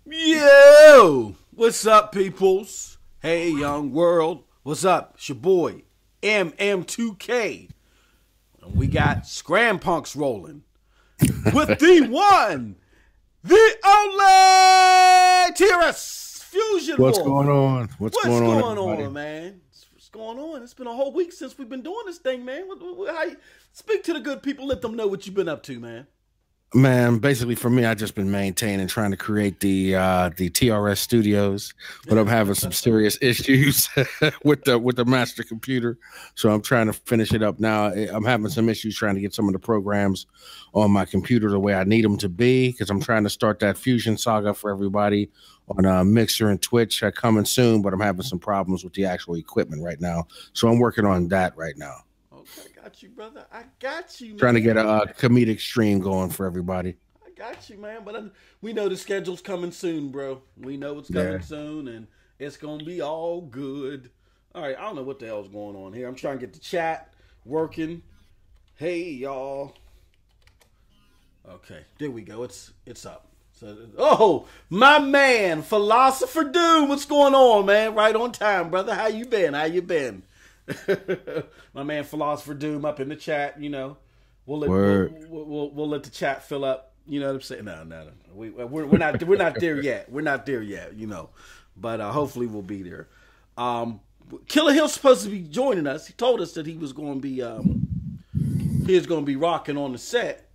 Yo! What's up, peoples? Hey, young world. What's up? It's your boy, MM2K. And we got ScramPunks rolling with the one, the only TRS Fusion What's Wolf. going on? What's going on, man? What's going on? It's been a whole week since we've been doing this thing, man. Speak to the good people. Let them know what you've been up to, man. Man, basically for me, I just been maintaining, trying to create the TRS studios, but I'm having some serious issues with the master computer. So I'm trying to finish it up now. I'm having some issues trying to get some of the programs on my computer the way I need them to be, because I'm trying to start that Fusion saga for everybody on Mixer and Twitch coming soon, but I'm having some problems with the actual equipment right now. So I'm working on that right now. Okay, got you, brother. I got you, man. Trying to get a comedic stream going for everybody. I got you, man. But we know the schedule's coming soon, bro. We know it's coming soon, and it's going to be all good. All right, I don't know what the hell's going on here. I'm trying to get the chat working. Hey, y'all. Okay, there we go. It's up. So, my man, Philosopher Doom. What's going on, man? Right on time, brother. How you been? My man Philosopher Doom up in the chat, you know. We'll let the chat fill up. You know what I'm saying? No. We're not there yet. We're not there yet, you know. But hopefully we'll be there. Killer Hill's supposed to be joining us. He told us that he was going to be rocking on the set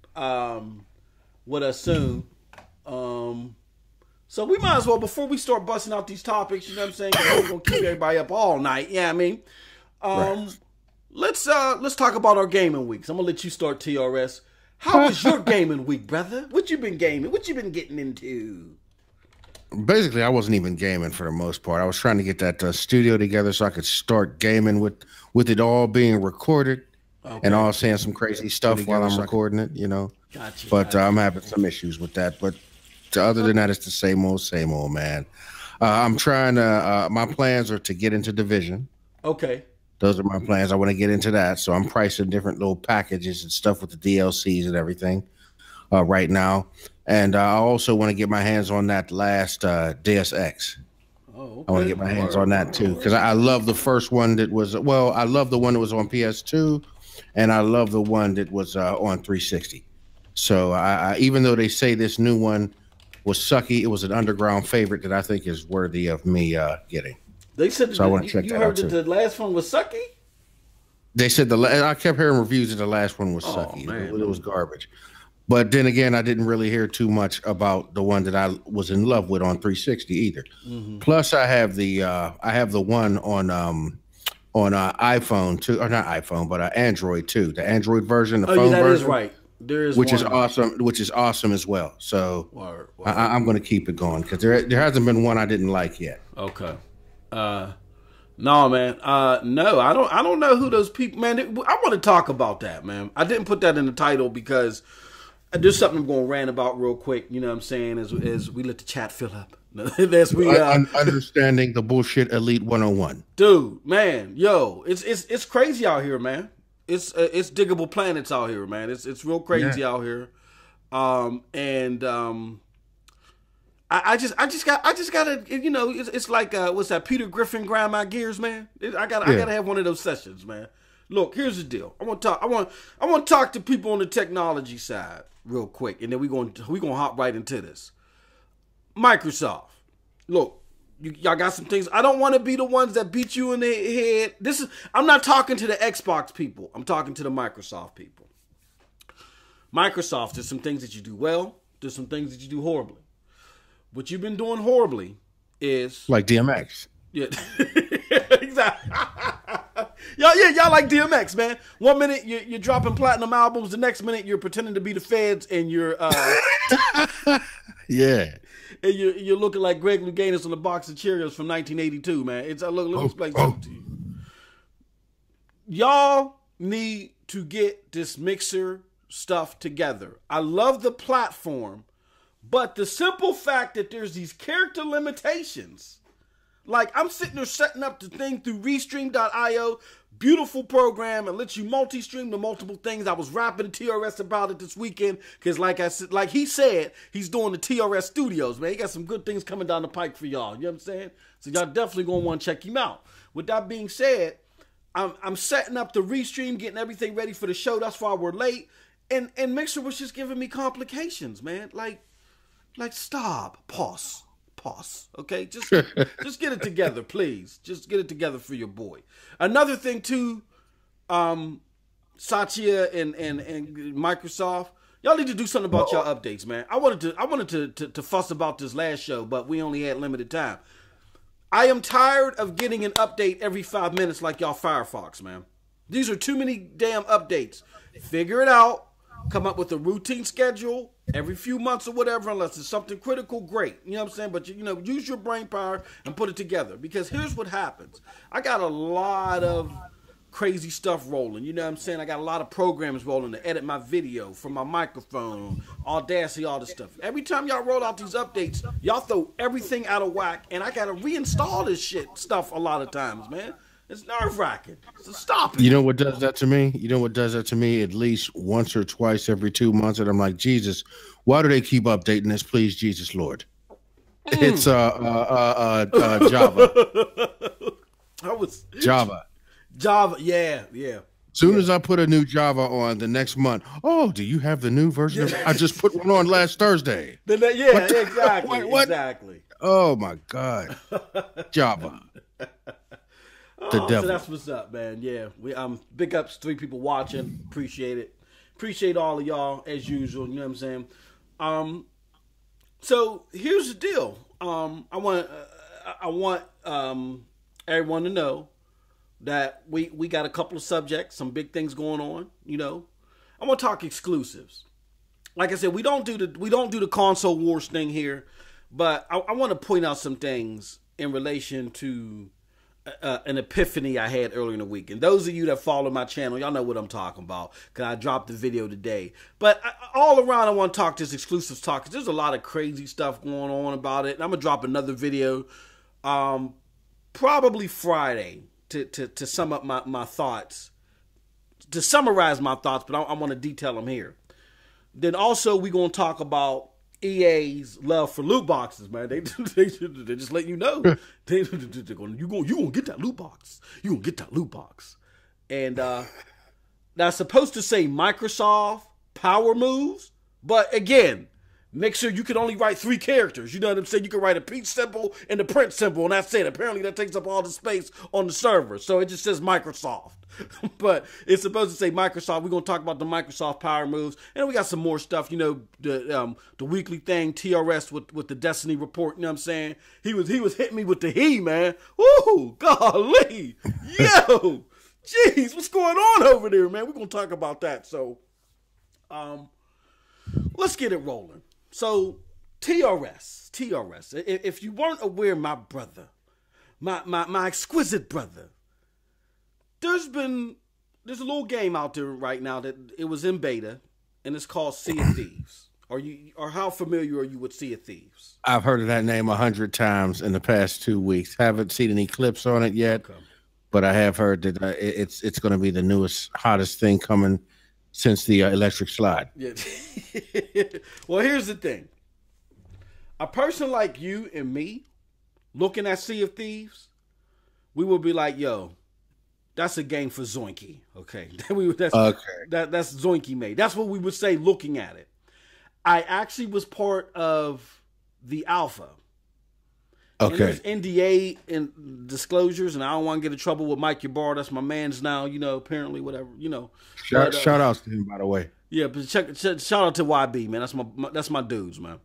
with us soon. So we might as well, before we start busting out these topics, you know what I'm saying? We're gonna keep everybody up all night. Yeah, I mean. Right. Let's talk about our gaming weeks. I'm gonna let you start, TRS. How was your gaming week, brother? What you been gaming? What you been getting into? Basically, I wasn't even gaming for the most part. I was trying to get that studio together so I could start gaming with it all being recorded, and all saying some crazy stuff while I'm recording it, you know. Gotcha. But I'm having some issues with that. But other than that, it's the same old, man. I'm trying to. My plans are to get into Division. Okay. Those are my plans. I want to get into that. So I'm pricing different little packages and stuff with the DLCs and everything right now. And I also want to get my hands on that last Deus Ex. Oh, okay. I want to get my hands on that too, because I love the first one that was, I love the one that was on PS2, and I love the one that was on 360. So I even though they say this new one was sucky, it was an underground favorite that I think is worthy of me getting. They said so I want to check you that heard out that too. the last one was sucky? They said I kept hearing reviews that the last one was sucky. Man. It was garbage. But then again, I didn't really hear too much about the one that I was in love with on 360 either. Mm-hmm. Plus, I have the one on iPhone too, or not iPhone, but Android too. The Android version, the phone that version, is right. There is which one. is awesome as well. So Word. I'm going to keep it going because there hasn't been one I didn't like yet. Okay. No, man. No, I don't know who those people, man. I want to talk about that, man. I didn't put that in the title because there's something I'm going to rant about real quick. You know what I'm saying? As we let the chat fill up. Understanding the bullshit Elite 101. Dude, man, yo, it's crazy out here, man. It's diggable planets out here, man. It's real crazy out here. I just gotta, you know, it's like what's that, Peter Griffin grind my gears, man. I gotta have one of those sessions, man. Look, here's the deal. I want to talk to people on the technology side real quick, and then we gonna hop right into this. Microsoft, look, y'all got some things. I don't want to be the ones that beat you in the head. I'm not talking to the Xbox people. I'm talking to the Microsoft people. Microsoft, there's some things that you do well. There's some things that you do horribly. What you've been doing horribly is like DMX. Yeah, exactly. Y'all like DMX, man. 1 minute you're dropping platinum albums, the next minute you're pretending to be the feds, and you're yeah, and you're looking like Greg Louganis on a box of Cheerios from 1982, man. Let me explain something to you. Y'all need to get this Mixer stuff together. I love the platform. But the simple fact that there's these character limitations, Like, I'm sitting there setting up the thing through Restream.io. Beautiful program. It lets you multi-stream to multiple things. I was rapping to TRS about it this weekend because, like I said, like he said, he's doing the TRS studios, man. He got some good things coming down the pike for y'all. You know what I'm saying? So y'all definitely going to want to check him out. With that being said, I'm setting up the Restream, getting everything ready for the show. That's why we're late. And Mixer was just giving me complications, man. Like stop. Pause. Okay, just get it together, please. Just get it together for your boy. Another thing too, Satya and Microsoft, y'all need to do something about y'all updates, man. I wanted to fuss about this last show, but we only had limited time. I am tired of getting an update every 5 minutes like y'all Firefox, man. These are too many damn updates. Figure it out. Come up with a routine schedule every few months or whatever, unless it's something critical, great. You know what I'm saying? But, use your brain power and put it together. Because here's what happens. I got a lot of crazy stuff rolling. You know what I'm saying? I got a lot of programs rolling to edit my video from my microphone, Audacity, all this stuff. Every time y'all roll out these updates, y'all throw everything out of whack, and I got to reinstall this stuff a lot of times, man. It's nerve-wracking. So stop it. You know what does that to me? At least once or twice every 2 months, and I'm like, Jesus, why do they keep updating this? Please, Jesus, Lord. It's Java. Java, yeah. Soon as I put a new Java on the next month, do you have the new version of it? I just put one on last Thursday. Exactly. Exactly. Oh my God. Java. The devil. So that's what's up, man. Yeah, we big ups, 3 people watching. Appreciate it. Appreciate all of y'all as usual. You know what I'm saying? So here's the deal. I want everyone to know that we got a couple of subjects, some big things going on. I want to talk exclusives. Like I said, we don't do the console wars thing here, but I want to point out some things in relation to an epiphany I had earlier in the week. And those of you that follow my channel, y'all know what I'm talking about because I dropped the video today. But all around, I want to talk this exclusives talk because there's a lot of crazy stuff going on about it. And I'm going to drop another video probably Friday to sum up my thoughts, to summarize my thoughts, but I want to detail them here. Then also, we're going to talk about EA's love for loot boxes, man. They just let you know. You're gonna get that loot box. You're gonna get that loot box. And that's supposed to say Microsoft power moves, but again, make sure you can only write 3 characters. You know what I'm saying? You can write a peach symbol and a print symbol, and that's it. Apparently that takes up all the space on the server. So it just says Microsoft. But it's supposed to say Microsoft. We're going to talk about the Microsoft power moves. And we got some more stuff, the weekly thing, TRS with the Destiny report, you know what I'm saying? He was hitting me with the man. Woo, golly. Yo, jeez, what's going on over there, man? We're going to talk about that. So let's get it rolling. So TRS. If you weren't aware, my brother, my exquisite brother, there's a little game out there right now that it was in beta, and it's called Sea of Thieves. Or how familiar are you with Sea of Thieves? I've heard of that name 100 times in the past 2 weeks. Haven't seen any clips on it yet, but I have heard that it's going to be the newest, hottest thing coming since the electric slide. Yeah. Well, here's the thing. A person like you and me looking at Sea of Thieves, we will be like, yo, that's a game for Zoinky. Okay. That's Zoinky made. That's what we would say looking at it. I actually was part of the alpha. Okay. And there's NDA and disclosures, and I don't want to get in trouble with Mike Yabar. That's my man's now, apparently, whatever, Shout outs to him, by the way. Yeah, but shout out to YB, man. That's my dudes, man.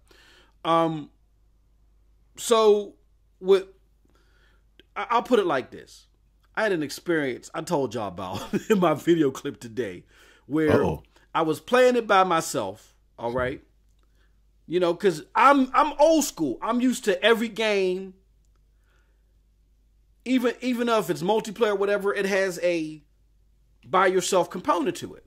So I'll put it like this. I had an experience I told y'all about in my video clip today where I was playing it by myself, all right? Because I'm old school. I'm used to every game, even if it's multiplayer or whatever, it has a by yourself component to it.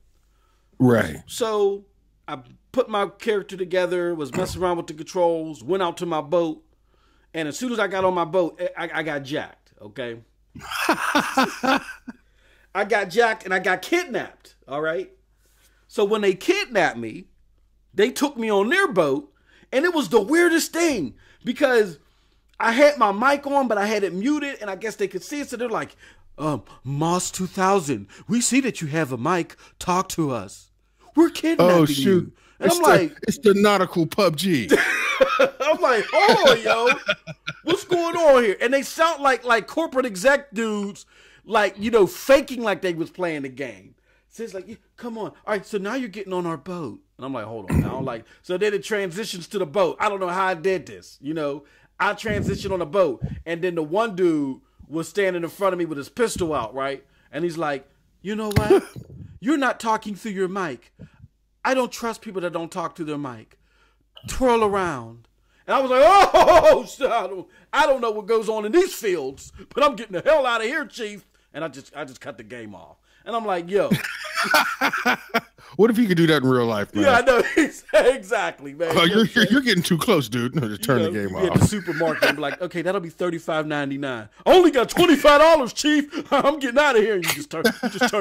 Right. So I put my character together, was messing around with the controls, went out to my boat, And as soon as I got on my boat, I got jacked, okay? I got jacked and I got kidnapped, all right? So when they kidnapped me, they took me on their boat, and it was the weirdest thing because I had my mic on, but I had it muted, and I guess they could see it, so they're like, Moss 2000, we see that you have a mic. Talk to us. We're kidnapping you. And it's the nautical PUBG. I'm like, oh, yo, what's going on here? And they sound like corporate exec dudes, like, faking like they was playing the game. So it's like, come on. All right, so now you're getting on our boat. And I'm like, hold on now. So then it transitions to the boat. I don't know how I did this. I transitioned on the boat. And then the one dude was standing in front of me with his pistol out, right? And he's like, you know what? You're not talking through your mic. I don't trust people that don't talk through their mic. Twirl around. And I was like, oh, I don't know what goes on in these fields, but I'm getting the hell out of here, Chief. And I just cut the game off. And I'm like, yo. What if you could do that in real life, man? Yeah, I know. Exactly, man. You're getting too close, dude. No, just turn the game off. At the supermarket, I'm like, okay, that'll be $35.99. Only got $25, Chief. I'm getting out of here. And you just turn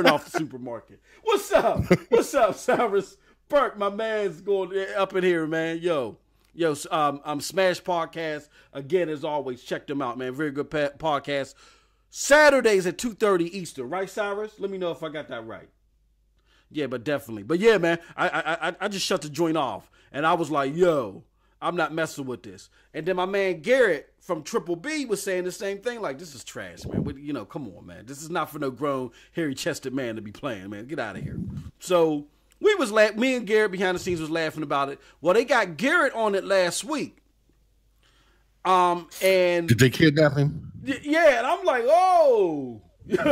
off the supermarket. What's up? What's up, Cyrus Burke? My man's going up in here, man. Yo, Smash Podcast. Again, as always, check them out, man. Very good podcast. Saturdays at 2:30 Eastern, right, Cyrus? Let me know if I got that right. Yeah, but definitely. But yeah, man, I just shut the joint off. And I was like, yo, I'm not messing with this. And then my man Garrett from Triple B was saying the same thing. Like, this is trash, man. Come on, man. This is not for no grown, hairy-chested man to be playing, man. Get out of here. So me and Garrett behind the scenes was laughing about it. Well, they got Garrett on it last week. And did they kidnap him? Yeah, and I'm like, oh.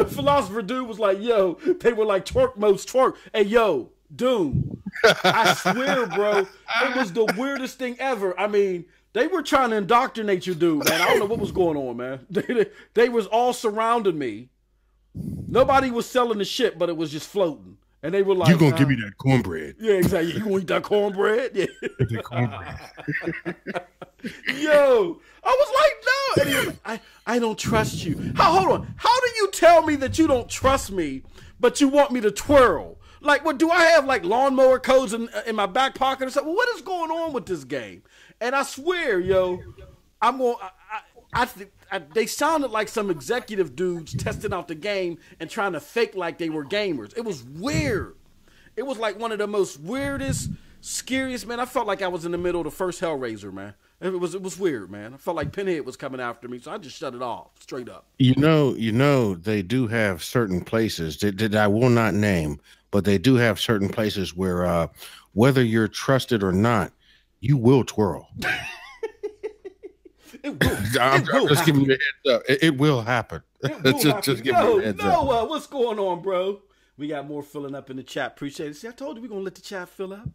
Philosopher Dude was like, yo, they were like twerk most twerk. Hey, yo, Doom, I swear, bro, it was the weirdest thing ever. I mean, they were trying to indoctrinate you, dude, man. I don't know what was going on, man. They was all surrounding me. Nobody was selling the shit, but it was just floating. And they were like, you gonna give me that cornbread. Yeah, exactly. You gonna eat that cornbread? Yeah. That cornbread. Yo, I was like, no. And he was like, I don't trust you. Hold on. How do you tell me that you don't trust me, but you want me to twirl? Like, what do I have, like, lawnmower codes in my back pocket or something? What is going on with this game? And I swear, yo, they sounded like some executive dudes testing out the game and trying to fake like they were gamers. It was weird. It was like one of the most weirdest, scariest, man. I felt like I was in the middle of the first Hellraiser, man. It was weird, man. I felt like Pinhead was coming after me, so I just shut it off straight up. You know, they do have certain places that I will not name, but they do have certain places where whether you're trusted or not, you will twirl. I'm just giving you a heads up. It will happen. Just give me a heads up. What's going on, bro? We got more filling up in the chat. Appreciate it. See, I told you we're gonna let the chat fill up.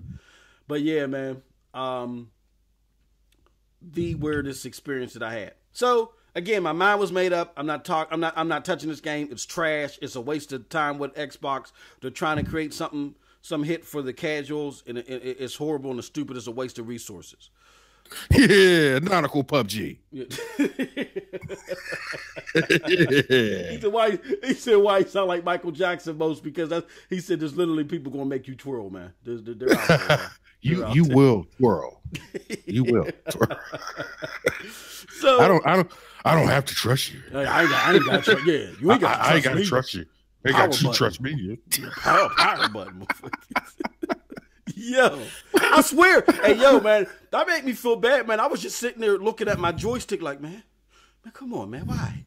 But yeah, man. The weirdest experience that I had. So again, my mind was made up. I'm not touching this game. It's trash. It's a waste of time with Xbox. They're trying to create some hit for the casuals, and it's horrible and it's stupid. It's a waste of resources. Yeah, nautical PUBG. Yeah. He said why he sound like Michael Jackson most, because he said there's literally people gonna make you twirl, man. They're out there. You will twirl. You will twirl. So I don't have to trust you. I ain't got to trust. Yeah, you ain't got to trust me. I ain't got to trust you. They got to trust me. Power button. Yo, I swear. Hey, yo, man, that made me feel bad, man. I was just sitting there looking at my joystick like, man, come on, man. Why?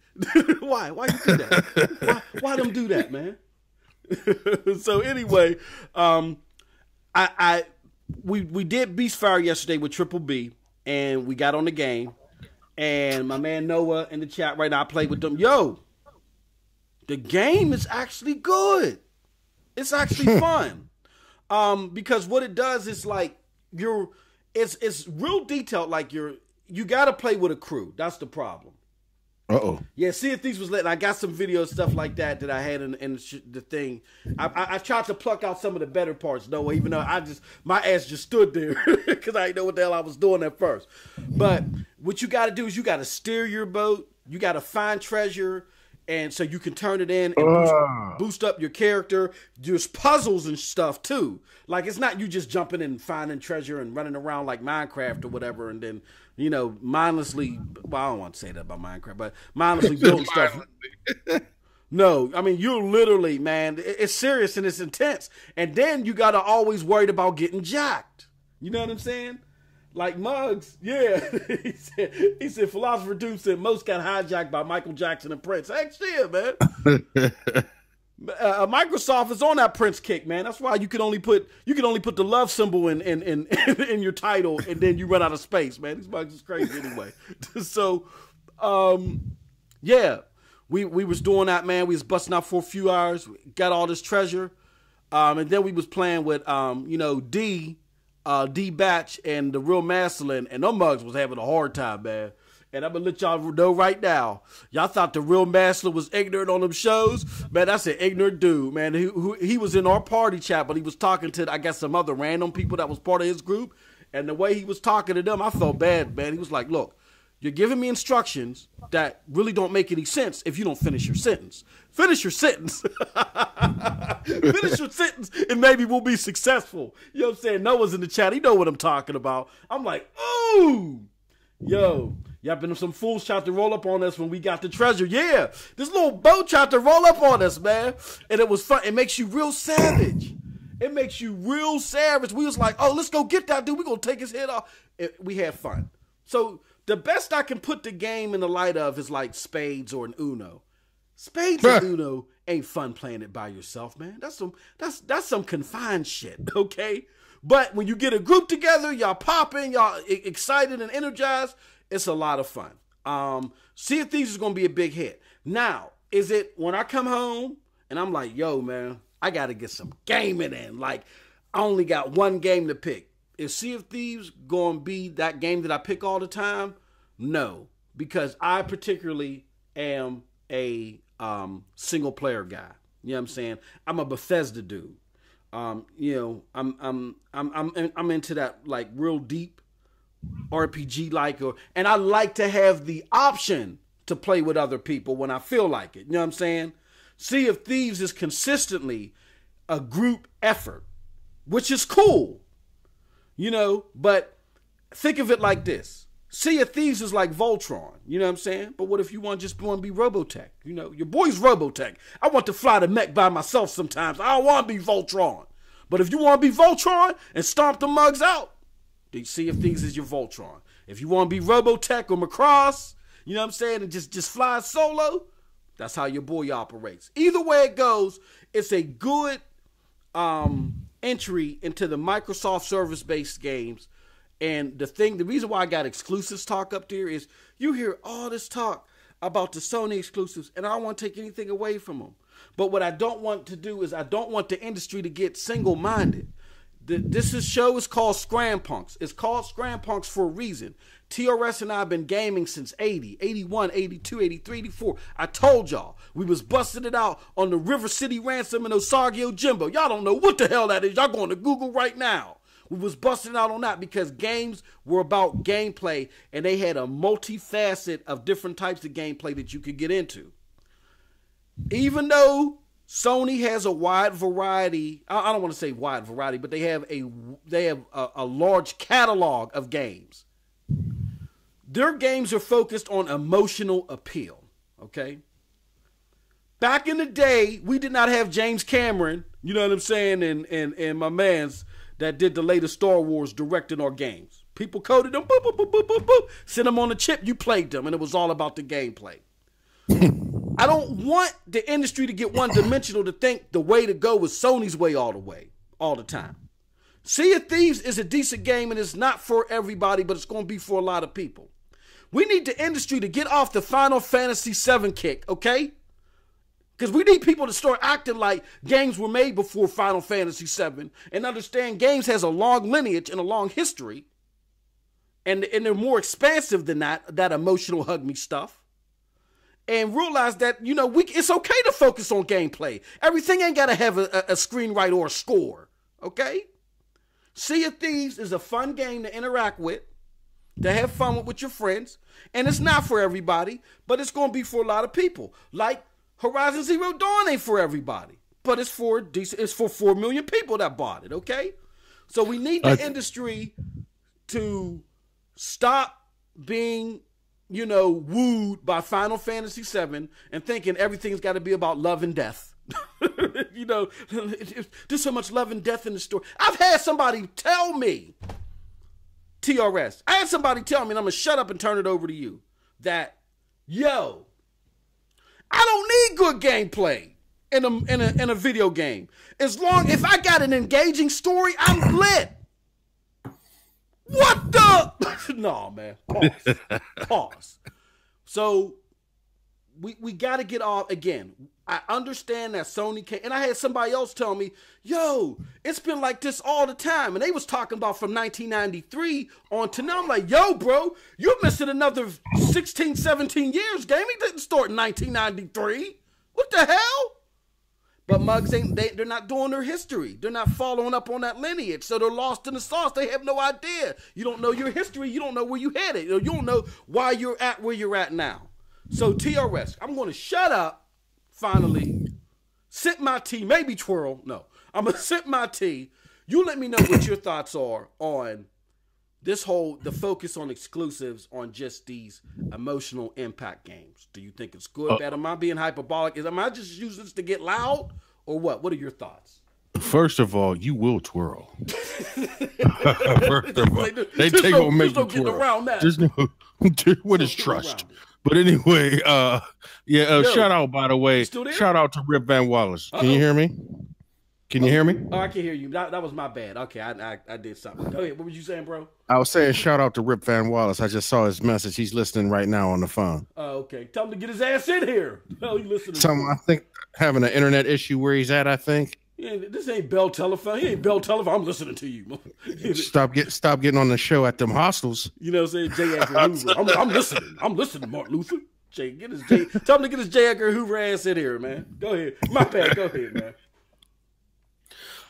Why you do that? Why them do that, man? So anyway, we did Beastfire yesterday with Triple B, and we got on the game, and my man Noah in the chat right now, I played with them. Yo, the game is actually good. It's actually fun. Because what it does is like it's real detailed. Like you got to play with a crew. That's the problem. Uh-oh. Yeah, Sea of Thieves was lit. I got some video stuff like that I had in the thing. I tried to pluck out some of the better parts, though, even though my ass just stood there because I didn't know what the hell I was doing at first. But what you got to do is you got to steer your boat. You got to find treasure, and so you can turn it in and boost up your character. There's puzzles and stuff, too. Like, it's not you just jumping in and finding treasure and running around like Minecraft or whatever, and then, mindlessly, well, I don't want to say that about Minecraft, but mindlessly building stuff. No, I mean, you're literally, man, it's serious and it's intense. And then you got to always worried about getting jacked. You know what I'm saying? Like Muggs, yeah. he said, Philosopher Doom said most got hijacked by Michael Jackson and Prince. Heck, shit, man. Microsoft is on that Prince kick, man. That's why you can only put the love symbol in your title, and then you run out of space, man. These bugs is crazy anyway. So, yeah, we was doing that, man. We was busting out for a few hours, got all this treasure, and then we was playing with D Batch and the Real Masculine, and them mugs was having a hard time, man. And I'm going to let y'all know right now, y'all thought the Real Masculine was ignorant on them shows. Man, that's an ignorant dude, man. He was in our party chat, but he was talking to, I guess, some other random people that was part of his group. And the way he was talking to them, I felt bad, man. He was like, look, you're giving me instructions that really don't make any sense if you don't finish your sentence. Finish your sentence. Finish your sentence, and maybe we'll be successful. You know what I'm saying? Noah's in the chat. He know what I'm talking about. I'm like, ooh, yo. Y'all been some fools tried to roll up on us when we got the treasure. Yeah, this little boat tried to roll up on us, man. And it was fun. It makes you real savage. It makes you real savage. We was like, oh, let's go get that dude. We're going to take his head off. We had fun. So the best I can put the game in the light of is like Spades or an Uno. Spades and Uno ain't fun playing it by yourself, man. That's some confined shit, okay? But when you get a group together, y'all popping, y'all excited and energized, it's a lot of fun. Sea of Thieves is going to be a big hit. Now, is it when I come home and I'm like, yo, man, I got to get some gaming in. Like, I only got one game to pick. Is Sea of Thieves going to be that game that I pick all the time? No, because I particularly am a single player guy. You know what I'm saying? I'm a Bethesda dude. I'm into that like real deep RPG and I like to have the option to play with other people when I feel like it. You know what I'm saying? Sea of Thieves is consistently a group effort, which is cool, but think of it like this. Sea of Thieves is like Voltron, you know what I'm saying? But what if you want to be Robotech? Your boy's Robotech. I want to fly the mech by myself sometimes. I don't want to be Voltron. But if you want to be Voltron and stomp the mugs out, the Sea of Thieves is your Voltron. If you want to be Robotech or Macross, you know what I'm saying, and just fly solo, that's how your boy operates. Either way it goes, it's a good entry into the Microsoft service-based games. And the reason why I got exclusives talk up there is you hear all this talk about the Sony exclusives, and I don't want to take anything away from them. But what I don't want to do is I don't want the industry to get single-minded. This show is called ScramPunks. It's called ScramPunks for a reason. TRS and I have been gaming since 80, 81, 82, 83, 84. I told y'all, we was busting it out on the River City Ransom and Osagio Jimbo. Y'all don't know what the hell that is. Y'all going to Google right now. We was busting out on that because games were about gameplay, and they had a multifaceted of different types of gameplay that you could get into. Even though Sony has a wide variety, I don't want to say wide variety, but they have a large catalog of games. Their games are focused on emotional appeal, okay? Back in the day, we did not have James Cameron, you know what I'm saying, and my mans that did the latest Star Wars directing our games. People coded them, boop, boop, boop, boop, boop, boop, sent them on a chip, you played them, and it was all about the gameplay. I don't want the industry to get one-dimensional to think the way to go is Sony's way, all the time. Sea of Thieves is a decent game, and it's not for everybody, but it's going to be for a lot of people. We need the industry to get off the Final Fantasy VII kick, okay? Because we need people to start acting like games were made before Final Fantasy VII and understand games has a long lineage and a long history, and they're more expansive than that emotional hug me stuff. and realize that, you know, it's okay to focus on gameplay. Everything ain't got to have a screenwrite or a score, okay? Sea of Thieves is a fun game to interact with, to have fun with your friends, and it's not for everybody, but it's going to be for a lot of people. Like Horizon Zero Dawn ain't for everybody, but it's for 4 million people that bought it, okay? So we need the industry to stop being, you know, wooed by Final Fantasy VII and thinking everything's got to be about love and death. You know, there's so much love and death in the story. I've had somebody tell me, TRS, I had somebody tell me, and I'm going to shut up and turn it over to you, that, yo, I don't need good gameplay in a video game. If I got an engaging story, I'm lit. What the? No, man. Pause. So we got to get off again. I understand that Sony can't, and I had somebody else tell me, yo, it's been like this all the time. And they was talking about from 1993 on to now. I'm like, yo, bro, you're missing another 16, 17 years. Gaming didn't start in 1993. What the hell? But mugs they're not doing their history. They're not following up on that lineage. So they're lost in the sauce. They have no idea. You don't know your history. You don't know where you headed. You don't know why you're at where you're at now. So TRS, I'm going to shut up finally, sip my tea, maybe twirl. No, I'm going to sip my tea. You let me know what your thoughts are on this the focus on exclusives on just these emotional impact games. Do you think it's good, bad? Am I being hyperbolic? Am I just using this to get loud or what? What are your thoughts? First of all, you will twirl. First of all, they take on make you twirl. Around that. There's no, what is trust? But anyway, shout out, by the way. Shout out to Rip Van Wallace. Can you hear me? Can you hear me? Oh, I can hear you. That was my bad. Okay, I did something. Go ahead. What were you saying, bro? I was saying shout out to Rip Van Wallace. I just saw his message. He's listening right now on the phone. Oh, okay. Tell him to get his ass in here. Hell, you listening? I think having an internet issue where he's at, I think. Yeah, this ain't Bell Telephone. He ain't Bell Telephone. I'm listening to you. Stop getting on the show at them hostels. You know what I'm saying? J. Edgar Hoover. I'm listening. I'm listening, Martin Luther. Tell him to get his J. Edgar Hoover ass in here, man. Go ahead. My bad. Go ahead, man.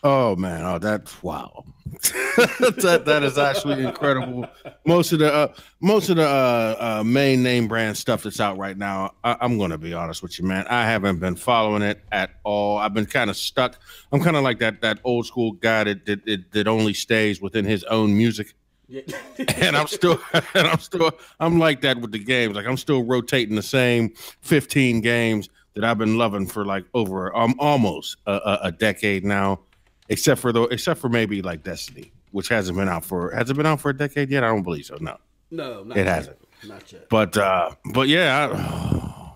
Oh man, that's wow. that is actually incredible. Most of the main name brand stuff that's out right now, I'm gonna be honest with you, man. I haven't been following it at all. I've been kind of stuck. I'm kind of like that old school guy that only stays within his own music. Yeah. and I'm like that with the games. Like I'm still rotating the same 15 games that I've been loving for like over almost a decade now. Except for maybe like Destiny, which hasn't been out for a decade yet. I don't believe so. No, not it hasn't. Not yet. But yeah,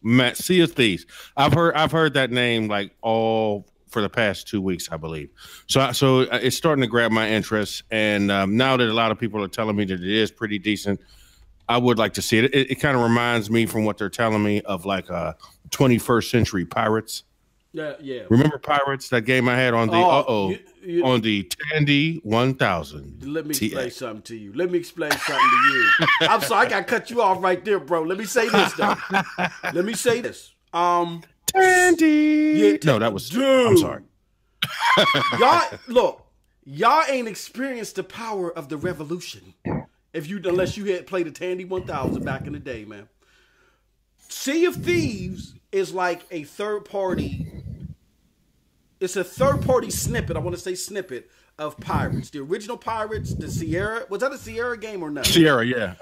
Matt, Sea of Thieves. I've heard that name like all for the past 2 weeks, I believe. So it's starting to grab my interest, and now that a lot of people are telling me that it is pretty decent, I would like to see it. It kind of reminds me from what they're telling me of like 21st Century Pirates. Yeah. Remember Pirates? That game I had on the on the Tandy 1000. Let me explain something to you. I'm sorry, I got to cut you off right there, bro. Let me say this though. Let me say this. Tandy. Yeah, no, that was. Dude. I'm sorry. Y'all ain't experienced the power of the revolution unless you had played the Tandy 1000 back in the day, man. Sea of Thieves is like a third party. It's a third party snippet. I want to say snippet of Pirates. The original Pirates, the Sierra. Was that a Sierra game or not? Sierra, yeah.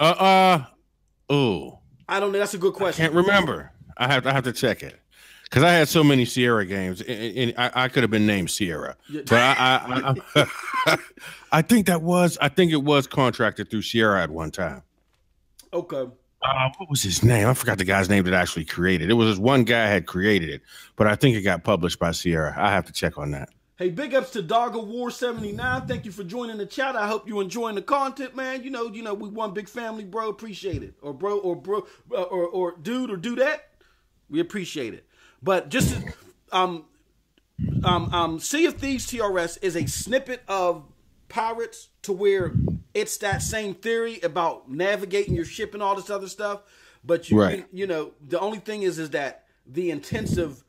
Oh. I don't know. That's a good question. I can't remember. I have to check it because I had so many Sierra games, and I could have been named Sierra. Yeah. But I think it was contracted through Sierra at one time. Okay. What was his name? I forgot the guy's name that actually created it. It was this one guy had created it, but I think it got published by Sierra. I have to check on that. Hey, big ups to Dog of War 79. Thank you for joining the chat. I hope you're enjoying the content, man. You know, we one big family, bro. Appreciate it, or bro, or dude, or do that. We appreciate it. But just Sea of Thieves TRS is a snippet of Pirates to where it's that same theory about navigating your ship and all this other stuff. But you know, the only thing is that the intensive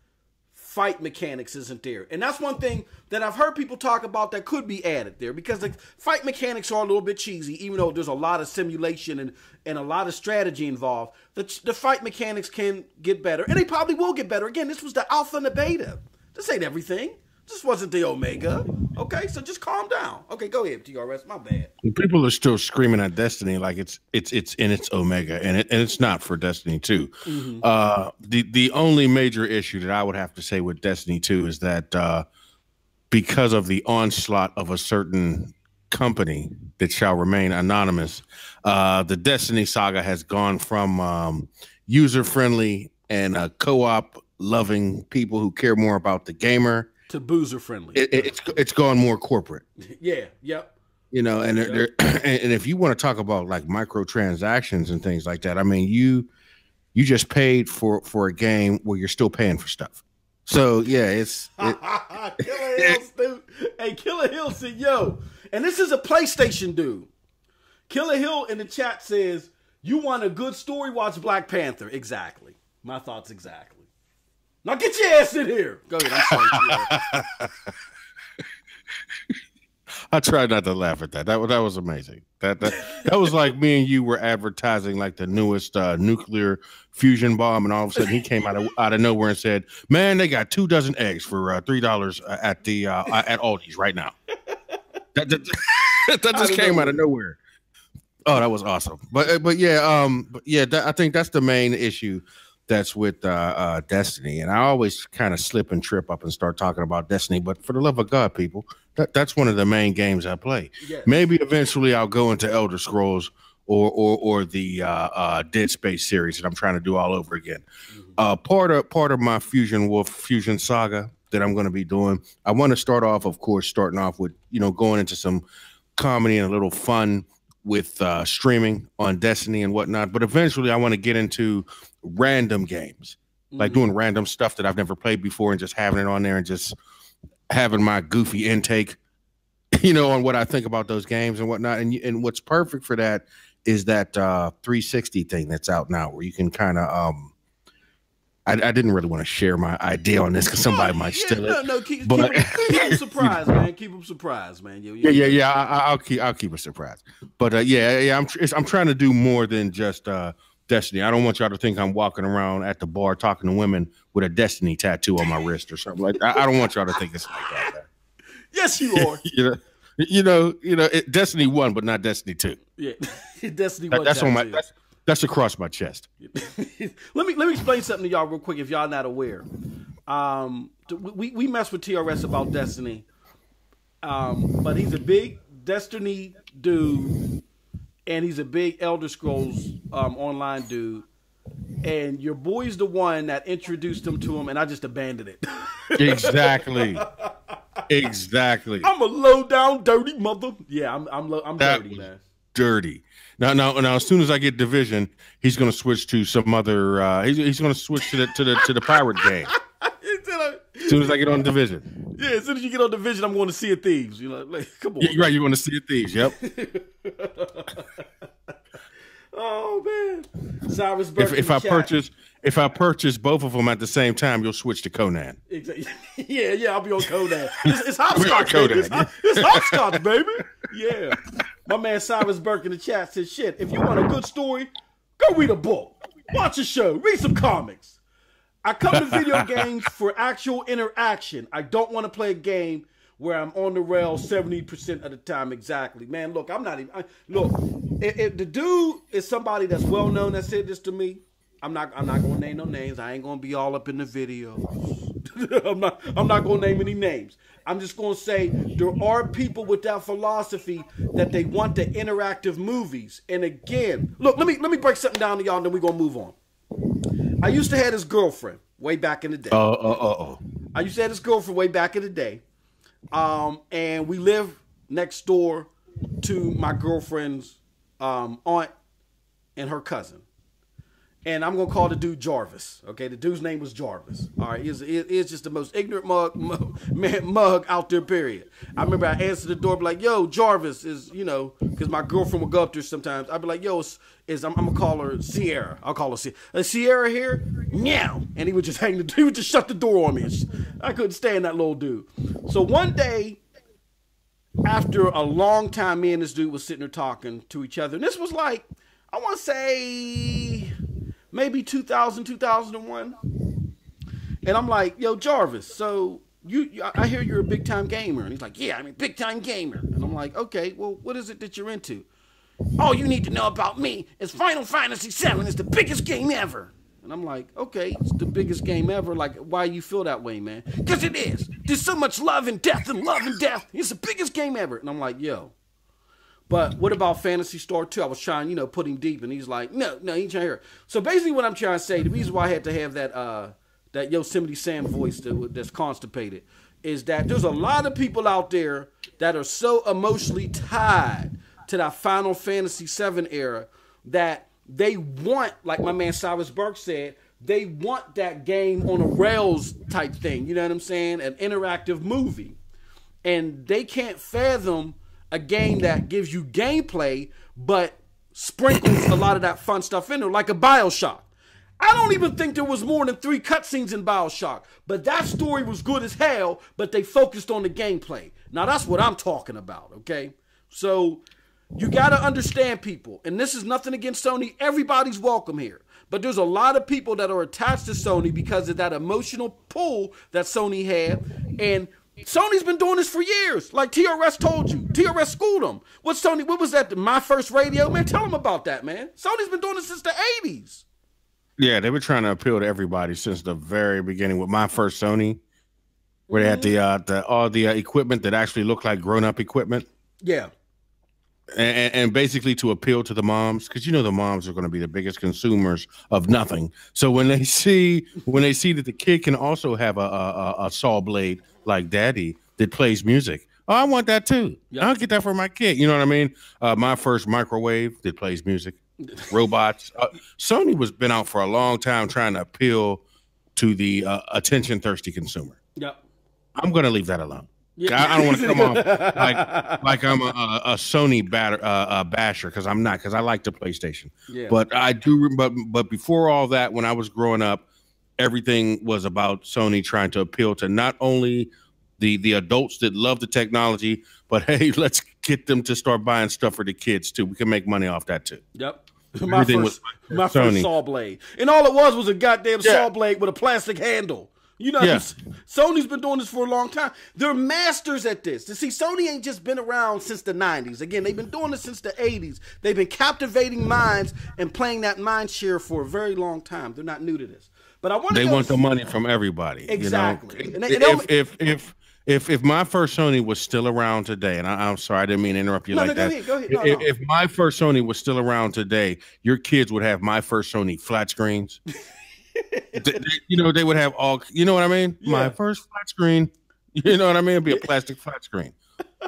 fight mechanics isn't there. And that's one thing that I've heard people talk about that could be added there, because the fight mechanics are a little bit cheesy, even though there's a lot of simulation and a lot of strategy involved. The fight mechanics can get better, and they probably will get better. Again, this was the alpha and the beta. This ain't everything. This wasn't the omega. Okay, so just calm down. Okay, go ahead, TRS. My bad. People are still screaming at Destiny like it's in its omega, and it's not for Destiny 2. The only major issue that I would have to say with Destiny 2 is that because of the onslaught of a certain company that shall remain anonymous, the Destiny saga has gone from user friendly and co-op loving people who care more about the gamer to boozer friendly. It's gone more corporate. Yeah. Yep. You know, and and if you want to talk about like microtransactions and things like that, I mean, you just paid for a game where you're still paying for stuff. So yeah, Killer Hills, dude. Hey, Killer Hill said, "Yo," and this is a PlayStation dude. Killer Hill in the chat says, "You want a good story? Watch Black Panther." Exactly. My thoughts exactly. Now get your ass in here. Go ahead. I'm sorry. I tried not to laugh at that. That was amazing. That was like me and you were advertising like the newest nuclear fusion bomb, and all of a sudden he came out of nowhere and said, "Man, they got 2 dozen eggs for $3 at the at Aldi's right now." That just came out of nowhere. Oh, that was awesome. But yeah, I think that's the main issue that's with Destiny. And I always kind of slip and trip up and start talking about Destiny. But for the love of God, people, that's one of the main games I play. Yes. Maybe eventually I'll go into Elder Scrolls or the Dead Space series that I'm trying to do all over again. Part of my Fusion saga that I'm going to be doing, I want to start off with, going into some comedy and a little fun with streaming on Destiny and whatnot. But eventually I want to get into random games, like doing random stuff that I've never played before and just having it on there and just having my goofy intake, on what I think about those games and whatnot. And what's perfect for that is that 360 thing that's out now, where you can kind of I didn't really want to share my idea on this because somebody might steal it. No, keep them surprised, man. Keep them surprised, man. I'll keep it surprised. But I'm trying to do more than just Destiny. I don't want y'all to think I'm walking around at the bar talking to women with a Destiny tattoo on my wrist or something like that. I don't want y'all to think it's like that. Man. Yes, you are. Destiny 1, but not Destiny 2. Yeah, Destiny 1. That's on my. That's across my chest. Let me explain something to y'all real quick if y'all not aware. We mess with TRS about Destiny, but he's a big Destiny dude, and he's a big Elder Scrolls online dude. And your boy's the one that introduced him to him, and I just abandoned it. Exactly. I'm a low down dirty mother. Yeah, I'm dirty, man. Dirty. Now, as soon as I get Division, he's going to switch to some other. He's going to switch to the pirate game. As soon as I get on Division. Yeah, as soon as you get on Division, I'm going to Sea of Thieves. Come on. You're right. You're going to Sea of Thieves. Yep. Oh man, Cyrus Burke. If I purchase both of them at the same time, you'll switch to Conan. Exactly. Yeah, I'll be on Conan. It's hopscotch, baby. It's hopscotch, baby. Yeah. My man Cyrus Burke in the chat says, "Shit, if you want a good story, go read a book, watch a show, read some comics. I come to video games for actual interaction. I don't want to play a game where I'm on the rails 70% of the time." Exactly, man. Look, I'm not even. If the dude is somebody that's well known that said this to me, I'm not gonna name no names. I ain't gonna be all up in the video. I'm not gonna name any names. I'm just gonna say there are people with that philosophy that they want the interactive movies. And again, look, let me break something down to y'all, and then we're gonna move on. I used to have this girlfriend way back in the day. I used to have this girlfriend way back in the day. And we live next door to my girlfriend's aunt and her cousin. And I'm gonna call the dude Jarvis. Okay, the dude's name was Jarvis. All right, he's just the most ignorant mug out there. Period. I remember I answered the door, be like, "Yo, Jarvis is because my girlfriend will go up there sometimes. I'd be like, "Yo, I'm gonna call her Sierra. I'll call her Sierra. Sierra here, meow." And he would just he would just shut the door on me. I couldn't stand that little dude. So one day, after a long time, me and this dude was sitting there talking to each other, and this was like, I want to say, maybe 2000, 2001. And I'm like, "Yo, Jarvis, so I hear you're a big time gamer." And he's like, "Yeah, I'm a big time gamer." And I'm like, "Okay, well, what is it that you're into?" "All you need to know about me is Final Fantasy VII is the biggest game ever." And I'm like, "Okay, it's the biggest game ever. Like, why you feel that way, man?" "Because it is. There's so much love and death and love and death. It's the biggest game ever." And I'm like, "Yo, but what about Phantasy Star 2? I was trying, put him deep, and he's like, no, he ain't trying to hear it. So basically what I'm trying to say, the reason why I had to have that Yosemite Sam voice that's constipated, is that there's a lot of people out there that are so emotionally tied to that Final Fantasy VII era that they want, like my man Cyrus Burke said, they want that game on a rails type thing. You know what I'm saying? An interactive movie. And they can't fathom a game that gives you gameplay but sprinkles a lot of that fun stuff in there, like a BioShock. I don't even think there was more than 3 cutscenes in BioShock, but that story was good as hell, but they focused on the gameplay. Now that's what I'm talking about, okay? So you got to understand, people, and this is nothing against Sony. Everybody's welcome here. But there's a lot of people that are attached to Sony because of that emotional pull that Sony had, and Sony's been doing this for years. Like TRS told you. TRS schooled them. What was that? My First Radio? Man, tell them about that, man. Sony's been doing this since the 80s. Yeah, they were trying to appeal to everybody since the very beginning with My First Sony, where they had all the equipment that actually looked like grown-up equipment. Yeah. And basically to appeal to the moms, because the moms are going to be the biggest consumers of nothing. So when they see that the kid can also have a saw blade like daddy that plays music, oh, I want that too. Yep. I'll get that for my kid. You know what I mean? My first microwave that plays music, robots. Sony was been out for a long time trying to appeal to the attention thirsty consumer. Yep. I'm going to leave that alone. Yeah. I don't want to come off like I'm a Sony basher, because I'm not, because I like the PlayStation. Yeah. But I do. But before all that, when I was growing up, everything was about Sony trying to appeal to not only the adults that love the technology, but hey, let's get them to start buying stuff for the kids too. We can make money off that too. Yep. My first saw blade, and all it was a goddamn saw blade with a plastic handle. Sony's been doing this for a long time. They're masters at this. See, Sony ain't just been around since the 90s. Again, they've been doing this since the 80s. They've been captivating minds and playing that mind share for a very long time. They're not new to this. But they want the money from everybody. Exactly. If My First Sony was still around today, and I'm sorry, I didn't mean to interrupt you that. Go ahead. No. If My First Sony was still around today, your kids would have My First Sony flat screens. They would have all, you know what I mean? Yeah. My first flat screen, you know what I mean? It'd be a plastic flat screen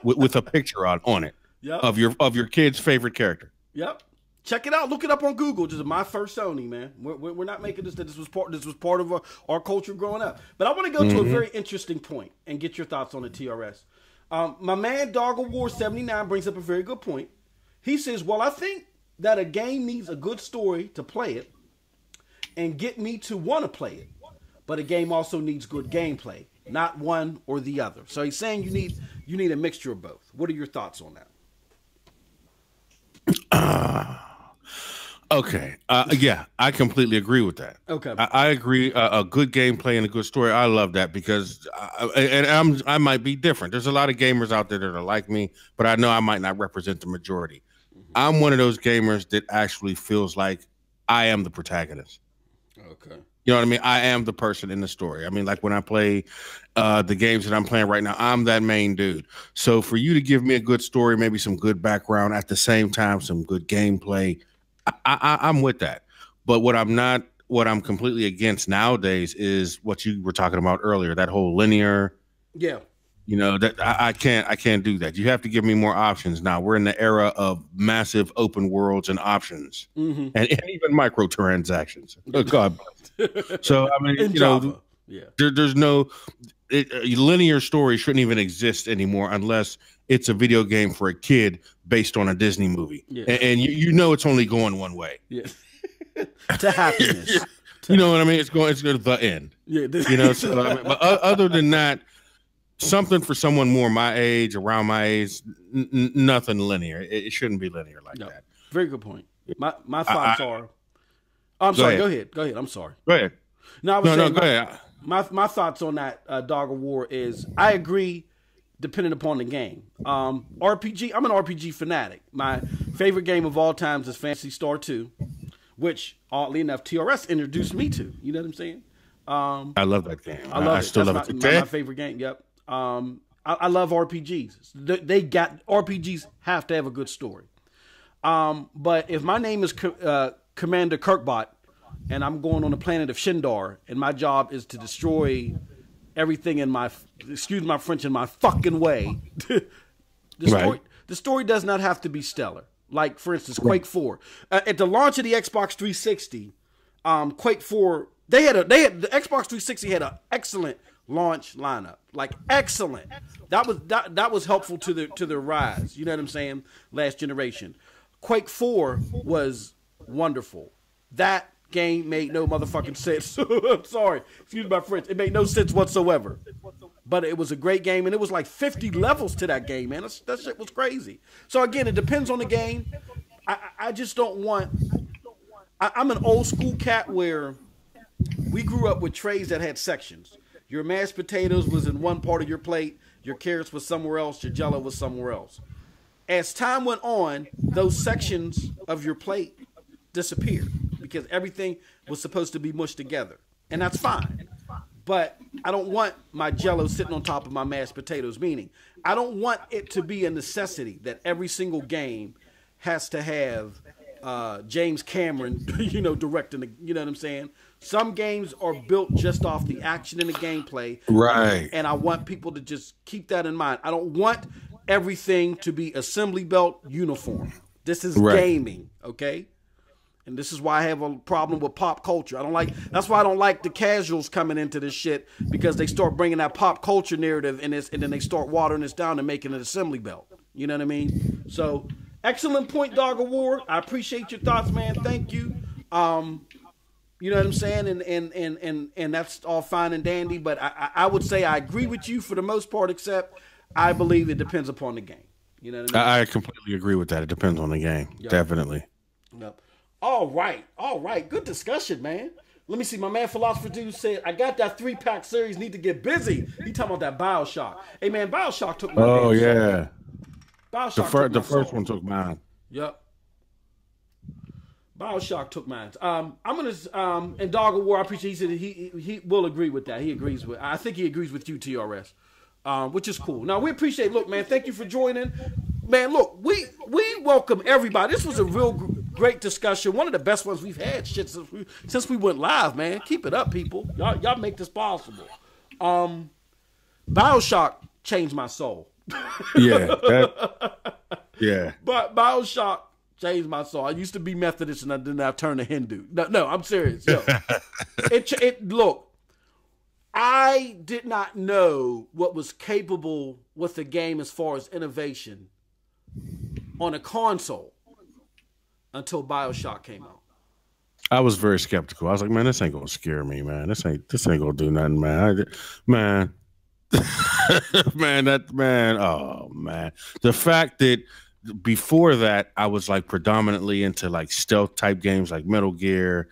with a picture on it of your kid's favorite character. Yep. Check it out. Look it up on Google. Just My First Sony, man. We're not making this. This was part of our culture growing up. But I want to go to a very interesting point and get your thoughts on the TRS. My man Dog of War 79 brings up a very good point. He says, "Well, I think that a game needs a good story to play it and get me to want to play it. But a game also needs good gameplay, not one or the other." So he's saying you need a mixture of both. What are your thoughts on that? Okay. Yeah, I completely agree with that. Okay. I agree. A good gameplay and a good story. I love that because I might be different. There's a lot of gamers out there that are like me, but I know I might not represent the majority. I'm one of those gamers that actually feels like I am the protagonist. Okay. You know what I mean? I am the person in the story. I mean, like when I play the games that I'm playing right now, I'm that main dude. So for you to give me a good story, maybe some good background, at the same time, some good gameplay, I'm with that. But what I'm completely against nowadays is what you were talking about earlier, that whole linear, You know, that I can't do that. You have to give me more options. Now we're in the era of massive open worlds and options, and even microtransactions. Oh, God bless. So I mean, In Java. Yeah. There's no linear story shouldn't even exist anymore unless it's a video game for a kid based on a Disney movie, and you know it's only going one way. Yeah. To happiness. You know what I mean? It's going to the end. Yeah. You know. So, I mean, but other than that, something for someone more my age, around my age, nothing linear. It shouldn't be linear like that. Very good point. My thoughts are. Oh, I'm sorry. Go ahead. I'm sorry. Go ahead. No, go ahead. My thoughts on that Dog of War is I agree, depending upon the game. RPG. I'm an RPG fanatic. My favorite game of all times is Phantasy Star 2, which oddly enough TRS introduced me to. You know what I'm saying? I love that game. I still love it. My favorite game. Yep. I love RPGs. RPGs have to have a good story. But if my name is Commander Kirkbot, and I'm going on the planet of Shindar, and my job is to destroy everything in my, excuse my French, in my fucking way, the story does not have to be stellar. Like, for instance, Quake 4. At the launch of the Xbox 360, Quake 4, the Xbox 360 had an excellent launch lineup. Like, excellent. That was helpful to the rise. You know what I'm saying? Last generation. Quake 4 was wonderful. That game made no motherfucking sense. I'm sorry. Excuse my French. It made no sense whatsoever. But it was a great game, and it was like 50 levels to that game, man. That shit was crazy. So again, it depends on the game. I just don't want... I'm an old school cat where we grew up with trays that had sections. Your mashed potatoes was in one part of your plate. Your carrots was somewhere else. Your jello was somewhere else. As time went on, those sections of your plate disappeared because everything was supposed to be mushed together. And that's fine. But I don't want my jello sitting on top of my mashed potatoes, meaning I don't want it to be a necessity that every single game has to have James Cameron, directing the, you know what I'm saying? Some games are built just off the action and the gameplay. Right. And I want people to just keep that in mind. I don't want everything to be assembly belt uniform. This is gaming, okay? And this is why I have a problem with pop culture. That's why I don't like the casuals coming into this shit, because they start bringing that pop culture narrative in this, and then they start watering this down and making an assembly belt. You know what I mean? So, excellent point, Dog of War. I appreciate your thoughts, man. Thank you. You know what I'm saying? And that's all fine and dandy, but I would say I agree with you for the most part, except I believe it depends upon the game. You know what I mean? I completely agree with that. It depends on the game. Yep. Definitely. Yep. All right. Good discussion, man. Let me see. My man Philosopher Dude said, I got that 3-pack series, need to get busy. He talking about that BioShock. Hey, man, BioShock took my Oh, yeah. BioShock the first one took mine. Yep. BioShock took mine. I'm gonna and Dog of War, I appreciate he said he will agree with that. I think he agrees with you, TRS. Which is cool. Now we appreciate. Look, man, thank you for joining. Man, look, we welcome everybody. This was a real great discussion. One of the best ones we've had since we went live, man. Keep it up, people. Y'all make this possible. BioShock changed my soul. Yeah. Yeah. But BioShock changed my soul. I used to be Methodist, and then I turned to Hindu. No, I'm serious. Yo. Look, I did not know what was capable with the game as far as innovation on a console until BioShock came out. I was very skeptical. I was like, man, this ain't gonna scare me, man. This ain't gonna do nothing, man. Man. Oh man. The fact that before that I was like predominantly into like stealth type games like Metal Gear,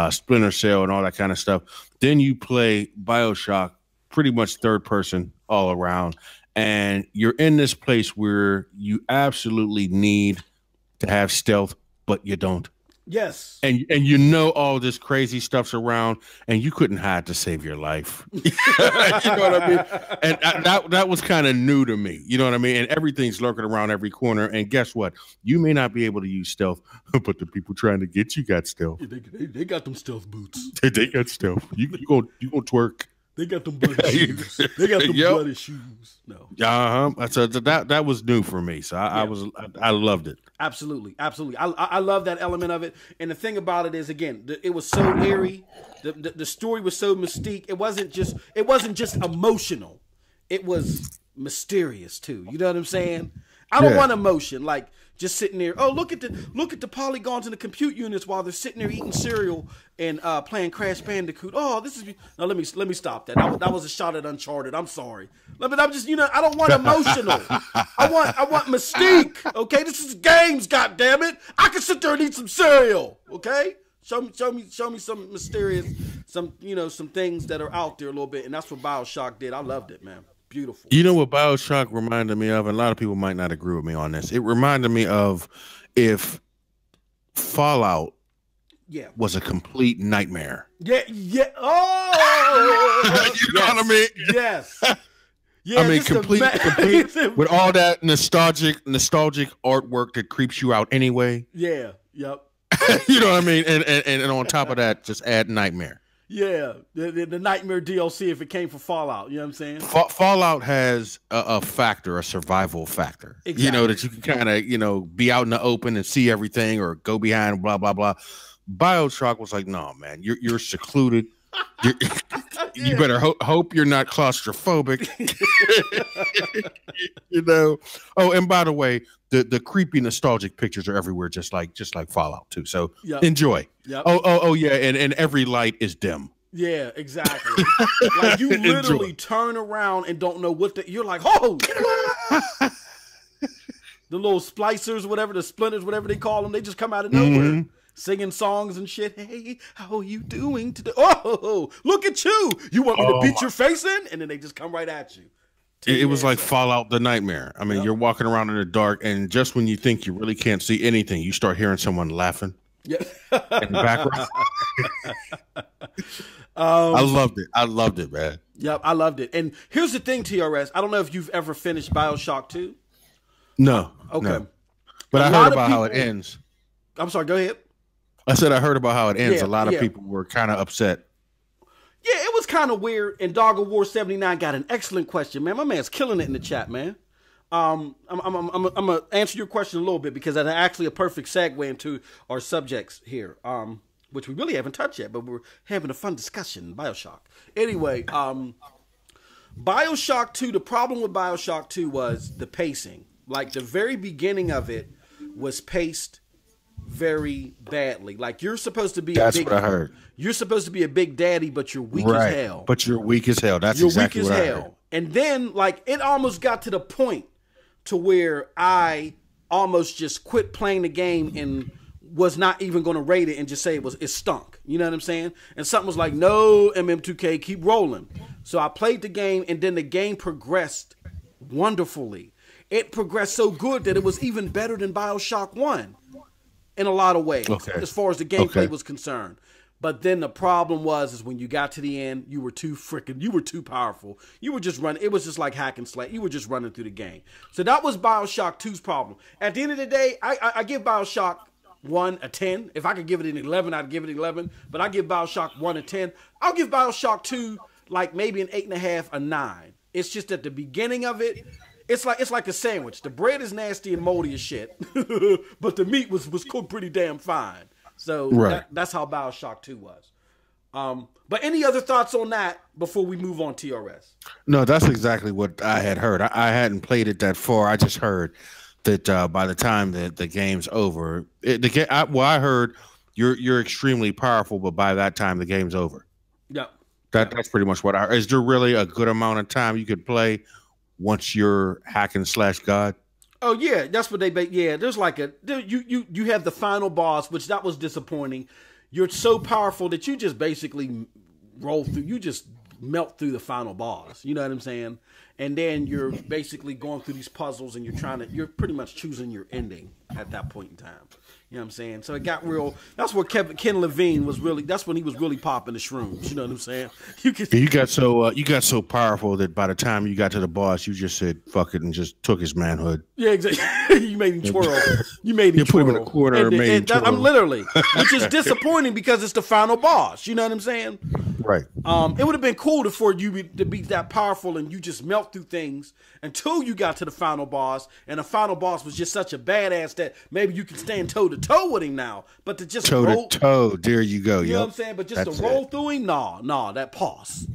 Splinter Cell, and all that kind of stuff. Then you play BioShock, pretty much third person all around, and you're in this place where you absolutely need to have stealth, but you don't. Yes. And you know all this crazy stuff's around, and you couldn't hide to save your life. You know what I mean? And that was kind of new to me. You know what I mean? And everything's lurking around every corner. And guess what? You may not be able to use stealth, but the people trying to get you got stealth. They got them stealth boots. They got stealth. You go twerk. They got them bloody shoes. They got them bloody shoes. No. So that was new for me. So I loved it. Absolutely. I love that element of it. And the thing about it is, again, it was so eerie. The story was so mystique. It wasn't just emotional. It was mysterious too. You know what I'm saying? I don't want emotion like just sitting there. Oh, look at the polygons in the compute units while they're sitting there eating cereal and playing Crash Bandicoot. Oh, this is no. Let me stop that. That was a shot at Uncharted. I'm sorry. But I'm just I don't want emotional. I want mystique. Okay, this is games. God damn it! I can sit there and eat some cereal. Okay. Show me some mysterious, some things that are out there a little bit, and that's what BioShock did. I loved it, man. Beautiful. You know what BioShock reminded me of, and a lot of people might not agree with me on this. It reminded me of if Fallout was a complete nightmare. Yeah. Oh, you know what I mean? Yes. Yeah, I mean, complete with all that nostalgic artwork that creeps you out anyway. Yeah. Yep. You know what I mean? And on top of that, just add nightmare. Yeah, the Nightmare DLC if it came from Fallout. You know what I'm saying? Fallout has a survival factor. Exactly. That you can kind of, be out in the open and see everything or go behind, blah, blah, blah. BioShock was like, no, man, you're secluded. You better hope you're not claustrophobic. Oh, and by the way, the creepy nostalgic pictures are everywhere, just like Fallout too. So enjoy. Yep. Oh yeah, and every light is dim. Yeah, exactly. Like you literally turn around and don't know you're like, oh, the little splicers, whatever, the splinters, whatever they call them, they just come out of nowhere. Singing songs and shit. Hey, how are you doing today? Oh, look at you. You want me to beat your face in? And then they just come right at you. It was like Fallout the Nightmare. I mean, you're walking around in the dark, and just when you think you really can't see anything, you start hearing someone laughing in the background. I loved it, man. Yep, I loved it. And here's the thing, TRS. I don't know if you've ever finished BioShock 2. No. Okay. No. But I heard about how it ends. I'm sorry, go ahead. I said I heard about how it ends. Yeah, a lot of people were kind of upset. Yeah, it was kind of weird. And Dog of War 79 got an excellent question, man. My man's killing it in the chat, man. I'm gonna answer your question a little bit because that's actually a perfect segue into our subjects here, which we really haven't touched yet, but we're having a fun discussion. BioShock. Anyway, BioShock 2. The problem with BioShock 2 was the pacing. Like the very beginning of it was paced very badly. Like you're supposed to be what I heard. You're supposed to be a big daddy, but you're weak as hell. But you're weak as hell. That's exactly what I heard. And then like it almost got to the point to where I almost just quit playing the game and was not even going to rate it and just say it stunk. You know what I'm saying? And something was like, no, MM2K, keep rolling. So I played the game, and then the game progressed wonderfully. It progressed so good that it was even better than BioShock 1 in a lot of ways, as far as the gameplay was concerned. But then the problem is when you got to the end, you were too powerful. You were just running. It was just like hack and slay. You were just running through the game. So that was BioShock 2's problem. At the end of the day, I give BioShock 1 a 10. If I could give it an 11, I'd give it 11. But I give BioShock 1 a 10. I'll give BioShock 2 like maybe an 8.5, a 9. It's just at the beginning of it, it's like a sandwich. The bread is nasty and moldy as shit, but the meat was cooked pretty damn fine. So that's how BioShock 2 was. But any other thoughts on that before we move on, TRS? No, that's exactly what I had heard. I hadn't played it that far. I just heard that by the time that the game's over, I heard you're extremely powerful, but by that time the game's over. Yeah. That's pretty much what I heard. Is there really a good amount of time you could play once you're hack and slash God? Oh yeah, that's what there's like you have the final boss, which that was disappointing. You're so powerful that you just basically roll through, you just melt through the final boss. You know what I'm saying? And then you're basically going through these puzzles and you're pretty much choosing your ending at that point in time. You know what I'm saying? So it got real. That's where Ken Levine was really. That's when he was really popping the shrooms. You know what I'm saying? You got so powerful that by the time you got to the boss, you just said fuck it and just took his manhood. Yeah, exactly. You made him twirl. You made him twirl. Put him in a corner and made him twirl. I'm literally, which is disappointing because it's the final boss. You know what I'm saying? Right. It would have been cool for you to be that powerful and you just melt through things until you got to the final boss, and the final boss was just such a badass that maybe you can stand toe to toe with him now. But to just toe to toe, there you go. You know what I'm saying? But just to roll through him, nah, that pause.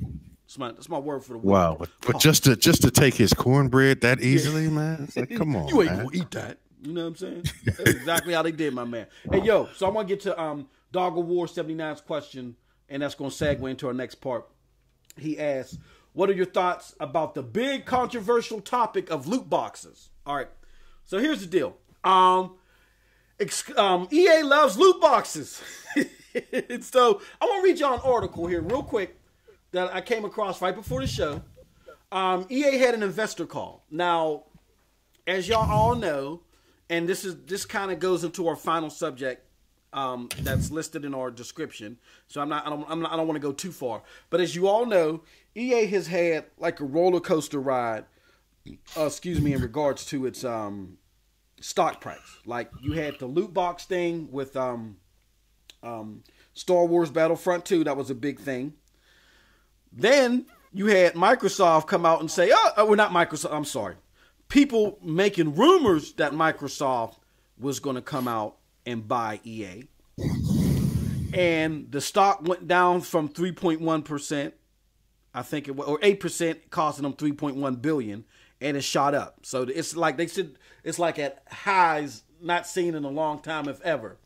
That's my word for the week. Wow, but just to take his cornbread that easily, man. It's like, come on, you ain't gonna eat that. You know what I'm saying? That's exactly how they did, my man. Hey, yo, so I want to get to Dog of War 79's question, and that's going to segue into our next part. He asks, what are your thoughts about the big controversial topic of loot boxes? All right, so here's the deal. EA loves loot boxes. So I want to read you an article here real quick that I came across right before the show. EA had an investor call. Now, as y'all all know, and this kind of goes into our final subject that's listed in our description. So I don't want to go too far. But as you all know, EA has had like a roller coaster ride. In regards to its stock price. Like you had the loot box thing with Star Wars Battlefront 2. That was a big thing. Then you had Microsoft come out and say, not Microsoft. I'm sorry. People making rumors that Microsoft was going to come out and buy EA. And the stock went down from 3.1%, I think or 8%, costing them $3.1 billion, and it shot up. So it's like they said, it's like at highs not seen in a long time, if ever.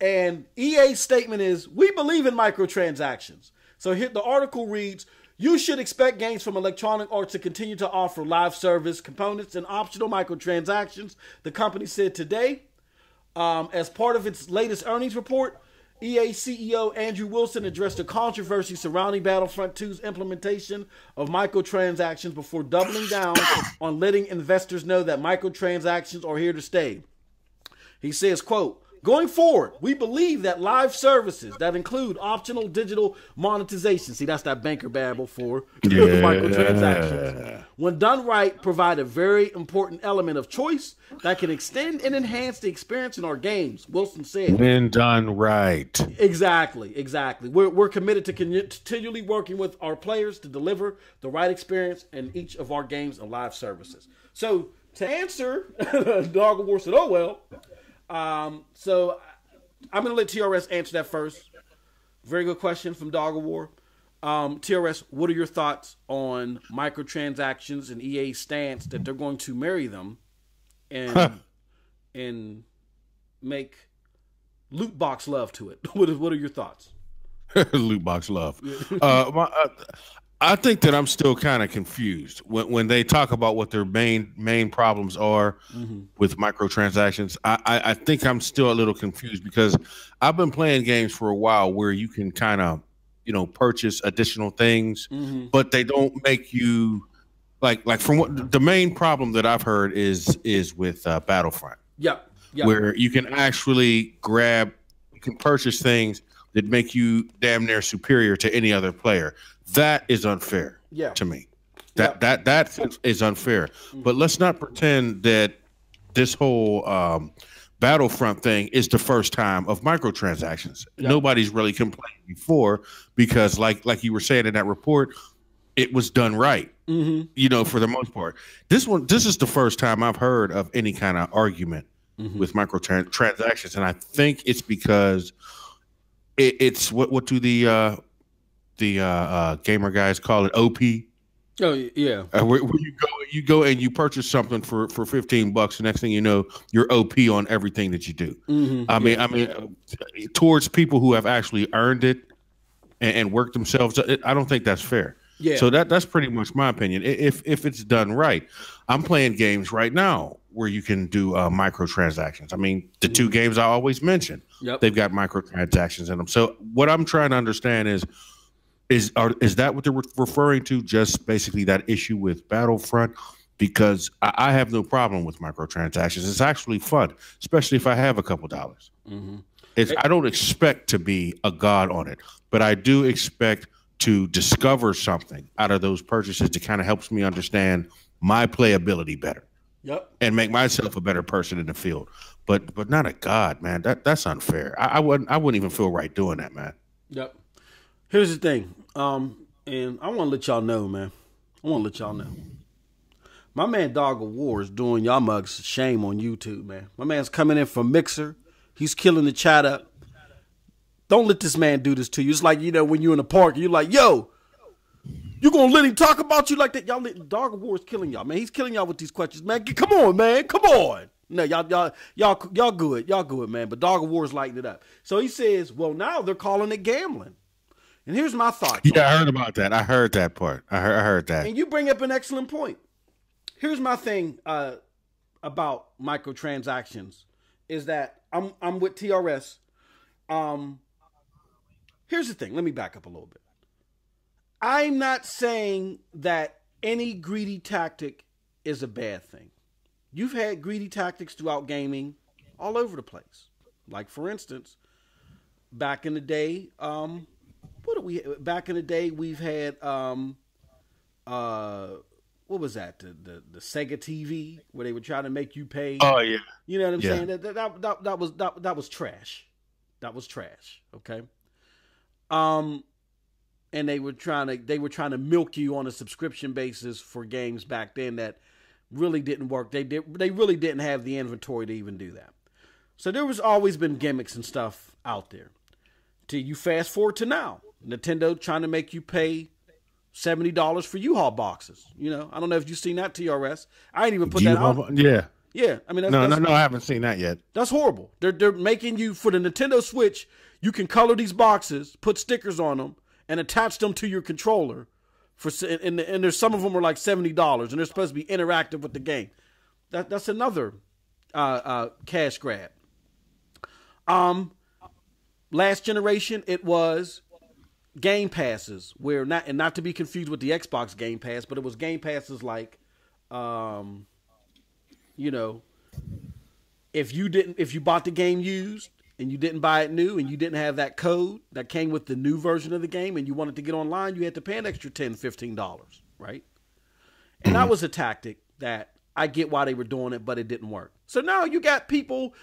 And EA's statement is, we believe in microtransactions. So here the article reads, you should expect games from Electronic Arts to continue to offer live service components and optional microtransactions, the company said today. As part of its latest earnings report, EA CEO Andrew Wilson addressed the controversy surrounding Battlefront 2's implementation of microtransactions before doubling down on letting investors know that microtransactions are here to stay. He says, quote, going forward, we believe that live services that include optional digital monetization, see, that's that banker babble for the microtransactions, when done right, provide a very important element of choice that can extend and enhance the experience in our games, Wilson said. When done right. Exactly. We're committed to continually working with our players to deliver the right experience in each of our games and live services. So, to answer, Dog of War said, oh, well, so I'm going to let TRS answer that first. Very good question from Dog of War. TRS, what are your thoughts on microtransactions and EA's stance that they're going to marry them and make loot box love to it? What are your thoughts? Loot box love. I think that I'm still kind of confused when they talk about what their main problems are with microtransactions. I think I'm still a little confused because I've been playing games for a while where you can kind of, purchase additional things, but they don't make you like from what the main problem that I've heard is with Battlefront. Yep. Where you can actually you can purchase things that make you damn near superior to any other player. That is unfair to me. That is unfair. But let's not pretend that this whole Battlefront thing is the first time of microtransactions. Nobody's really complained before because, like you were saying in that report, it was done right. For the most part. This is the first time I've heard of any kind of argument with microtransactions, and I think it's because it's what do the gamer guys call it, OP. Oh yeah. Where you go and you purchase something for $15. The next thing you know, you're OP on everything that you do. I mean, towards people who have actually earned it and worked themselves, I don't think that's fair. Yeah. So that's pretty much my opinion. If it's done right, I'm playing games right now where you can do microtransactions. I mean, the two games I always mention, they've got microtransactions in them. So what I'm trying to understand is that what they're referring to? Just basically that issue with Battlefront? Because I have no problem with microtransactions. It's actually fun, especially if I have a couple dollars. I don't expect to be a god on it, but I do expect to discover something out of those purchases that kind of helps me understand my playability better. And make myself a better person in the field. But not a god, man. That's unfair. I wouldn't even feel right doing that, man. Here's the thing. And I want to let y'all know, man. I want to let y'all know. My man Dog of War is doing y'all mugs shame on YouTube, man. My man's coming in from Mixer. He's killing the chat up. Don't let this man do this to you. It's like, when you're in the park, you're like, yo, you gonna let him talk about you like that? Dog of War is killing y'all, man. He's killing y'all with these questions, man. Come on, man. Come on. No, y'all good. Y'all good, man. But Dog of War is lighting it up. So he says, well, now they're calling it gambling. And here's my thought. Yeah, I heard about that. I heard that part. I heard that. And you bring up an excellent point. Here's my thing about microtransactions is that I'm with TRS. Here's the thing. Let me back up a little bit. I'm not saying that any greedy tactic is a bad thing. You've had greedy tactics throughout gaming all over the place. Like, for instance, back in the day, we've had what was that? The Sega TV where they would try to make you pay. Oh yeah. You know what I'm saying? That was trash. That was trash. Okay. And they were trying to milk you on a subscription basis for games back then that really didn't work. They really didn't have the inventory to even do that. So there was always been gimmicks and stuff out there. Till you fast forward to now, Nintendo trying to make you pay $70 for U-Haul boxes. I don't know if you've seen that, TRS. I ain't even put that out. Yeah. Yeah. I mean, no, I haven't seen that yet. That's horrible. They're making you, for the Nintendo Switch, you can color these boxes, put stickers on them, and attach them to your controller. And there's some of them are like $70, and they're supposed to be interactive with the game. That's another cash grab. Last generation, it was Game Passes, where not to be confused with the Xbox Game Pass, but it was Game Passes like, if you bought the game used and you didn't buy it new and you didn't have that code that came with the new version of the game and you wanted to get online, you had to pay an extra $10, $15, right? And that was a tactic that I get why they were doing it, but it didn't work. So now you got people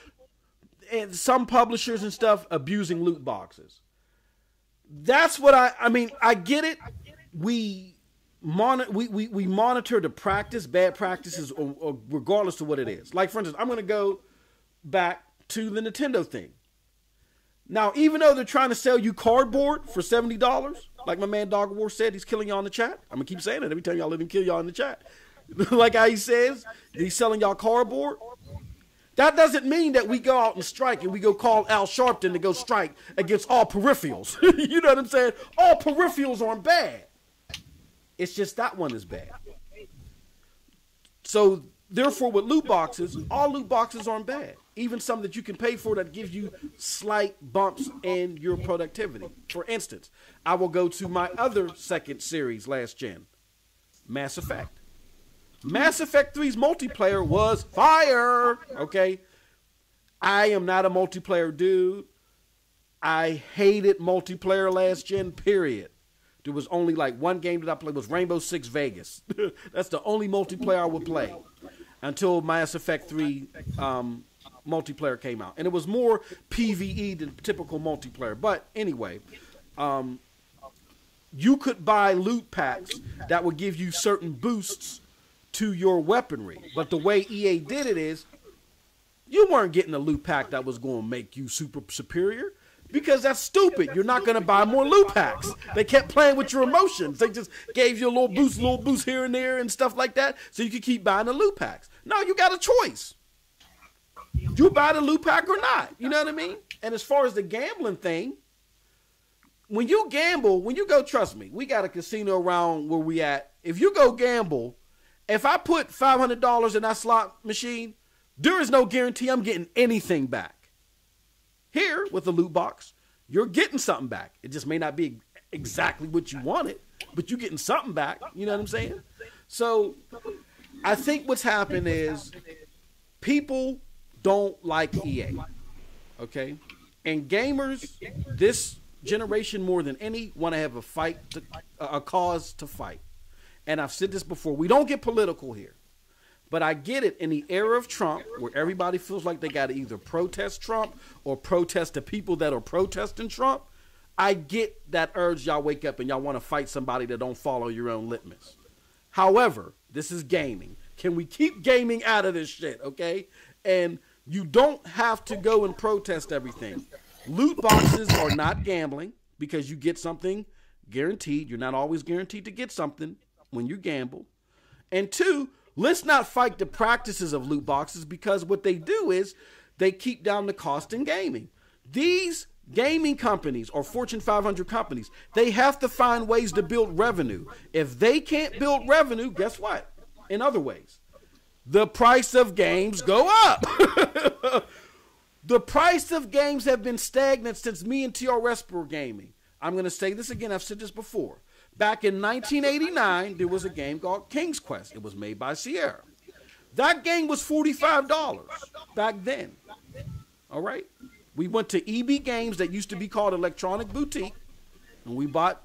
and some publishers and stuff abusing loot boxes. That's what I mean. I get it. We monitor the practice, bad practices, or regardless of what it is. Like, for instance, I'm going to go back to the Nintendo thing. Now, even though they're trying to sell you cardboard for $70, like my man Dog War said, he's killing y'all in the chat. I'm going to keep saying it every time y'all let him kill y'all in the chat. Like how he says, he's selling y'all cardboard. That doesn't mean that we go out and strike and we go call Al Sharpton to go strike against all peripherals. You know what I'm saying? All peripherals aren't bad. It's just that one is bad. So, therefore, with loot boxes, all loot boxes aren't bad. Even some that you can pay for that gives you slight bumps in your productivity. For instance, I will go to my other second series last gen, Mass Effect. Mass Effect 3's multiplayer was fire, okay? I am not a multiplayer dude. I hated multiplayer last gen, period. There was only like one game that I played was Rainbow Six Vegas. That's the only multiplayer I would play until Mass Effect 3 multiplayer came out. And it was more PvE than typical multiplayer. But anyway, you could buy loot packs that would give you certain boosts to your weaponry. But the way EA did it is, you weren't getting a loot pack that was going to make you super superior, because that's stupid. You're not going to buy more loot packs. They kept playing with your emotions. They just gave you a little boost here and there and stuff like that, so you could keep buying the loot packs. No, you got a choice. You buy the loot pack or not. You know what I mean? And as far as the gambling thing, when you gamble, when you go, trust me, we got a casino around where we at. If you go gamble, if I put $500 in that slot machine, there is no guarantee I'm getting anything back. Here, with the loot box, you're getting something back. It just may not be exactly what you wanted, but you're getting something back. You know what I'm saying? So I think what's happened is people don't like EA, okay? And gamers, this generation more than any, want to have a cause to fight. And I've said this before, we don't get political here. But I get it, in the era of Trump, where everybody feels like they got to either protest Trump or protest the people that are protesting Trump, I get that urge. Y'all wake up and y'all want to fight somebody that don't follow your own litmus. However, this is gaming. Can we keep gaming out of this shit, okay? And you don't have to go and protest everything. Loot boxes are not gambling because you get something guaranteed. You're not always guaranteed to get something when you gamble. And two, let's not fight the practices of loot boxes, because what they do is they keep down the cost in gaming. These gaming companies or Fortune 500 companies, they have to find ways to build revenue. If they can't build revenue, guess what? In other ways, the price of games go up. The price of games have been stagnant since me and TRS were gaming. I'm going to say this again. I've said this before. Back in 1989, there was a game called King's Quest. It was made by Sierra. That game was $45 back then. All right? We went to EB Games that used to be called Electronic Boutique, and we bought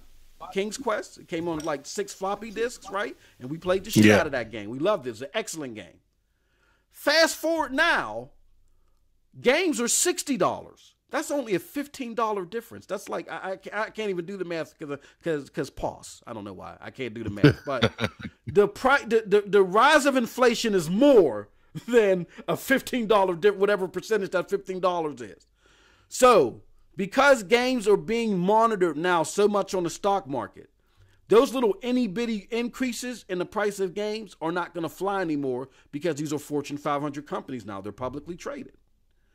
King's Quest. It came on like 6 floppy disks, right? And we played the shit out of that game. We loved it. It's an excellent game. Fast forward now, games are $60. That's only a $15 difference. That's like, I can't even do the math because pause. I don't know why. I can't do the math. But the rise of inflation is more than a $15, whatever percentage that $15 is. So, because games are being monitored now so much on the stock market, those little itty-bitty increases in the price of games are not going to fly anymore, because these are Fortune 500 companies now. They're publicly traded.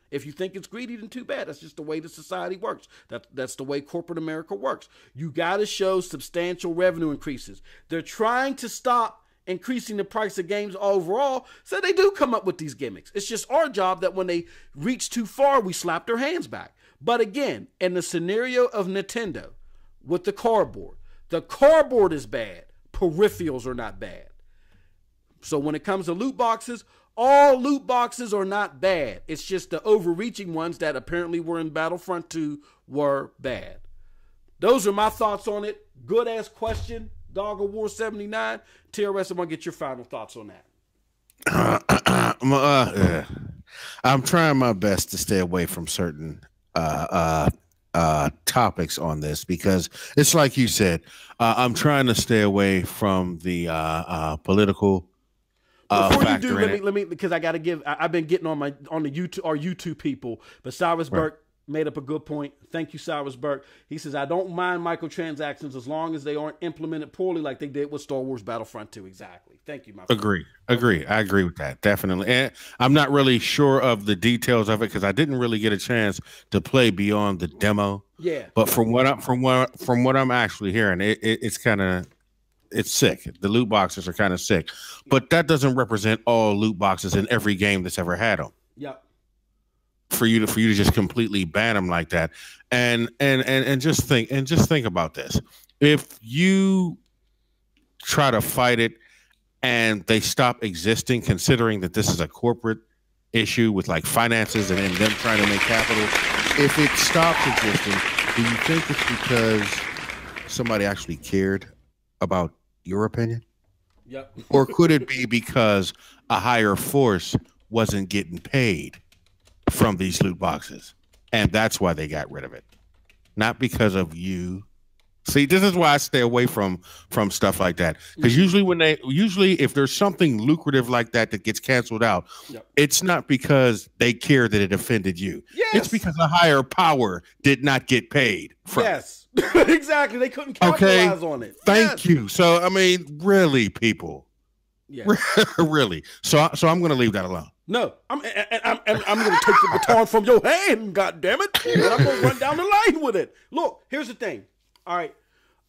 If you think it's greedy, then too bad. That's just the way the society works. That's the way corporate America works. You got to show substantial revenue increases. They're trying to stop increasing the price of games overall, so they do come up with these gimmicks. It's just our job that when they reach too far, we slap their hands back. But again, in the scenario of Nintendo with the cardboard is bad. Peripherals are not bad. So when it comes to loot boxes, all loot boxes are not bad. It's just the overreaching ones that apparently were in Battlefront 2 were bad. Those are my thoughts on it. Good ass question. Dog of War 79. TRS, I'm going to get your final thoughts on that. I'm trying my best to stay away from certain topics on this, because it's like you said, I'm trying to stay away from the political Before you do, let me because I got to give. I've been getting on the YouTube people, but Cyrus Burke made up a good point. Thank you, Cyrus Burke. He says, I don't mind microtransactions as long as they aren't implemented poorly like they did with Star Wars Battlefront 2. Exactly. Thank you, my friend. Agree. I agree with that. Definitely. And I'm not really sure of the details of it because I didn't really get a chance to play beyond the demo. Yeah. But from what I'm actually hearing, it's kind of, it's sick. The loot boxes are kind of sick. But that doesn't represent all loot boxes in every game that's ever had them. Yep. For you to just completely ban them like that, and just think about this. If you try to fight it and they stop existing, considering that this is a corporate issue with like finances and them trying to make capital, if it stops existing, do you think it's because somebody actually cared about your opinion? Yep. Or could it be because a higher force wasn't getting paid from these loot boxes, and that's why they got rid of it, not because of you? See, this is why I stay away from stuff like that, because usually if there's something lucrative like that gets canceled out, it's not because they care that it offended you. Yes. It's because a higher power did not get paid from it. Exactly. They couldn't capitalize on it. Thank you. So I mean, really, people. Yeah. Really. So I'm going to leave that alone. No, I'm going to take the baton from your hand, God damn it, and I'm going to run down the line with it. Look, here's the thing. All right,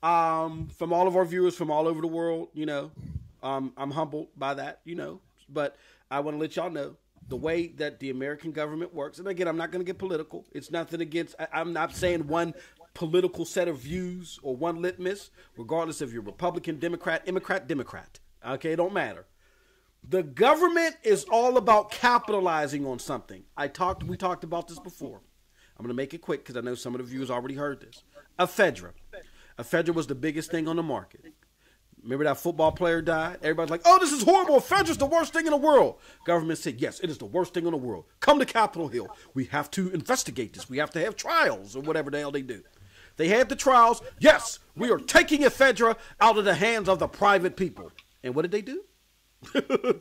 from all of our viewers from all over the world, I'm humbled by that, but I want to let y'all know the way that the American government works. And again, I'm not going to get political. It's nothing against. I'm not saying one political set of views or one litmus, regardless if you're Republican, Democrat. Okay, it don't matter. The government is all about capitalizing on something. We talked about this before. I'm going to make it quick because I know some of the viewers already heard this. Ephedra was the biggest thing on the market. Remember that football player died? Everybody's like, oh, this is horrible. Ephedra's the worst thing in the world. Government said, yes, it is the worst thing in the world. Come to Capitol Hill. We have to investigate this. We have to have trials or whatever the hell they do. They had the trials. Yes, we are taking ephedra out of the hands of the private people. And what did they do?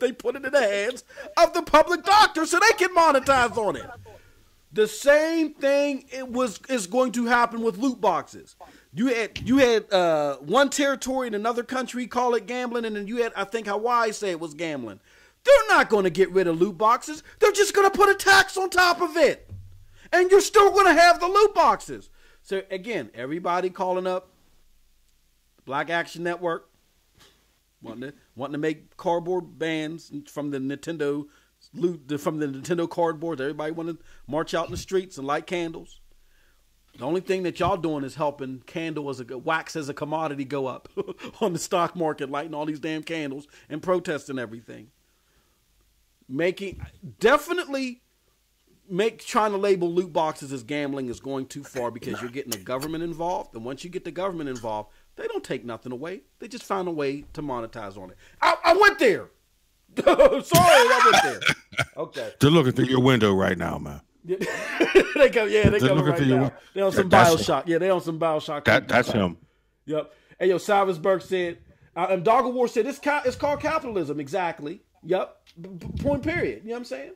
They put it in the hands of the public doctor so they can monetize on it. The same thing is going to happen with loot boxes. You had one territory in another country call it gambling, and then you had, I think, Hawaii say it was gambling. They're not going to get rid of loot boxes. They're just going to put a tax on top of it. And you're still going to have the loot boxes. So, again, everybody calling up Black Action Network, wanting to make cardboard bands from the Nintendo cardboards. Everybody want to march out in the streets and light candles. The only thing that y'all doing is helping wax as a commodity go up on the stock market, lighting all these damn candles and protesting everything. Trying to label loot boxes as gambling is going too far because you're getting the government involved. And once you get the government involved, they don't take nothing away. They just find a way to monetize on it. I went there. Sorry, I went there. Okay. They're looking through your window right now, man. They go right now. They on some Bioshock. Yeah, they on some Bioshock. That's him. Yep. Hey, yo, Cybersberg said, and Dog of War said, it's called capitalism. Exactly. Yep. Point period. You know what I'm saying?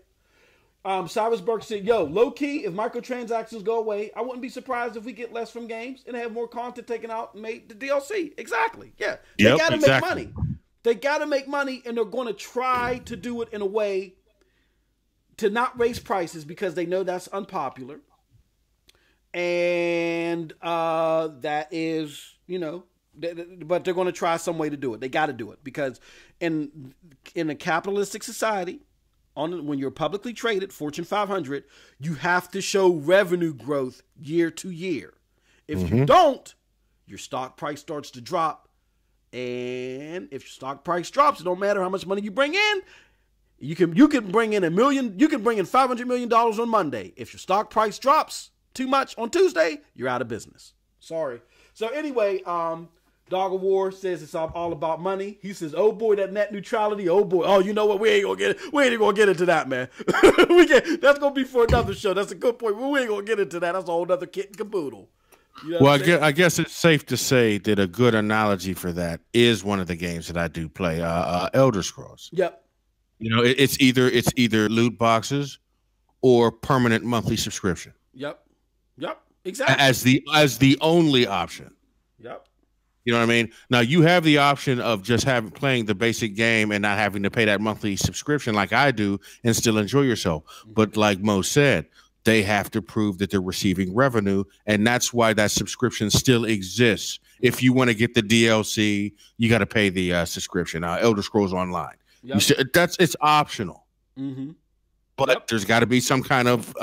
Cybersberg said, yo, low key, if microtransactions go away, I wouldn't be surprised if we get less from games and have more content taken out and made the DLC. Exactly. Yeah. They got to make money. They got to make money, and they're going to try to do it in a way to not raise prices because they know that's unpopular. And that is, but they're going to try some way to do it. They got to do it because in a capitalistic society, when you're publicly traded, Fortune 500, you have to show revenue growth year to year. If you don't, your stock price starts to drop. And if your stock price drops, it don't matter how much money you bring in. You can bring in $1 million. You can bring in $500 million on Monday. If your stock price drops too much on Tuesday, you're out of business. Sorry. So anyway, Dog of War says it's all about money. He says, "Oh boy, that net neutrality. Oh boy. Oh, you know what? We ain't gonna get it. We ain't even gonna get into that, man. That's gonna be for another show. That's a good point. We ain't gonna get into that. That's a whole other kit and caboodle." You know I guess it's safe to say that a good analogy for that is one of the games that I do play, Elder Scrolls. Yep. It's either loot boxes or permanent monthly subscription. Yep. Exactly. As the only option. Yep. You know what I mean? Now you have the option of just playing the basic game and not having to pay that monthly subscription like I do and still enjoy yourself. But like Mo said, they have to prove that they're receiving revenue, and that's why that subscription still exists. If you want to get the DLC, you got to pay the subscription. Elder Scrolls Online. Yep. It's optional, but there's got to be some kind of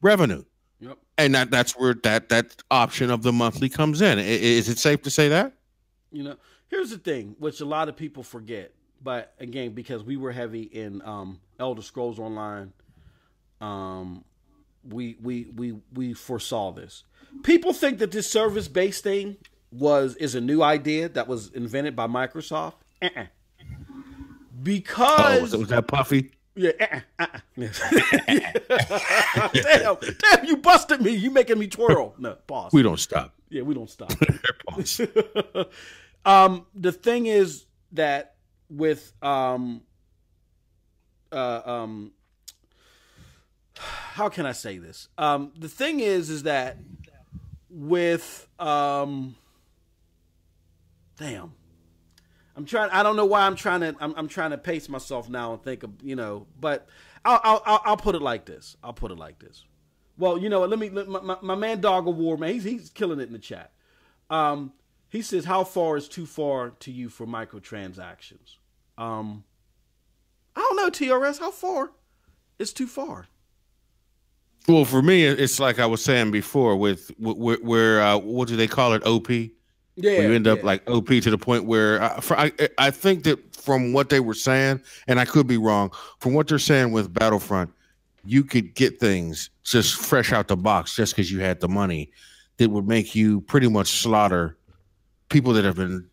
revenue. Yep. And that's where that option of the monthly comes in. Is it safe to say that? Here's the thing, which a lot of people forget, but again, because we were heavy in Elder Scrolls Online. We foresaw this. People think that this service-based thing is a new idea that was invented by Microsoft. Because was that Puffy? Yeah. Damn, you busted me. You making me twirl. No, pause. We don't stop. Yeah, we don't stop. Pause. The thing is that with how can I say this? The thing is that with damn, I don't know why I'm trying to pace myself now and think of, but I'll put it like this. Well, my man Dog of War, man, he's killing it in the chat. He says, how far is too far to you for microtransactions? I don't know, TRS, how far is too far? Well, for me, it's like I was saying before with where what do they call it? OP. Yeah. Where you end up like OP to the point where I think that from what they were saying, and I could be wrong, from what they're saying with Battlefront, you could get things just fresh out the box just because you had the money that would make you pretty much slaughter people that have been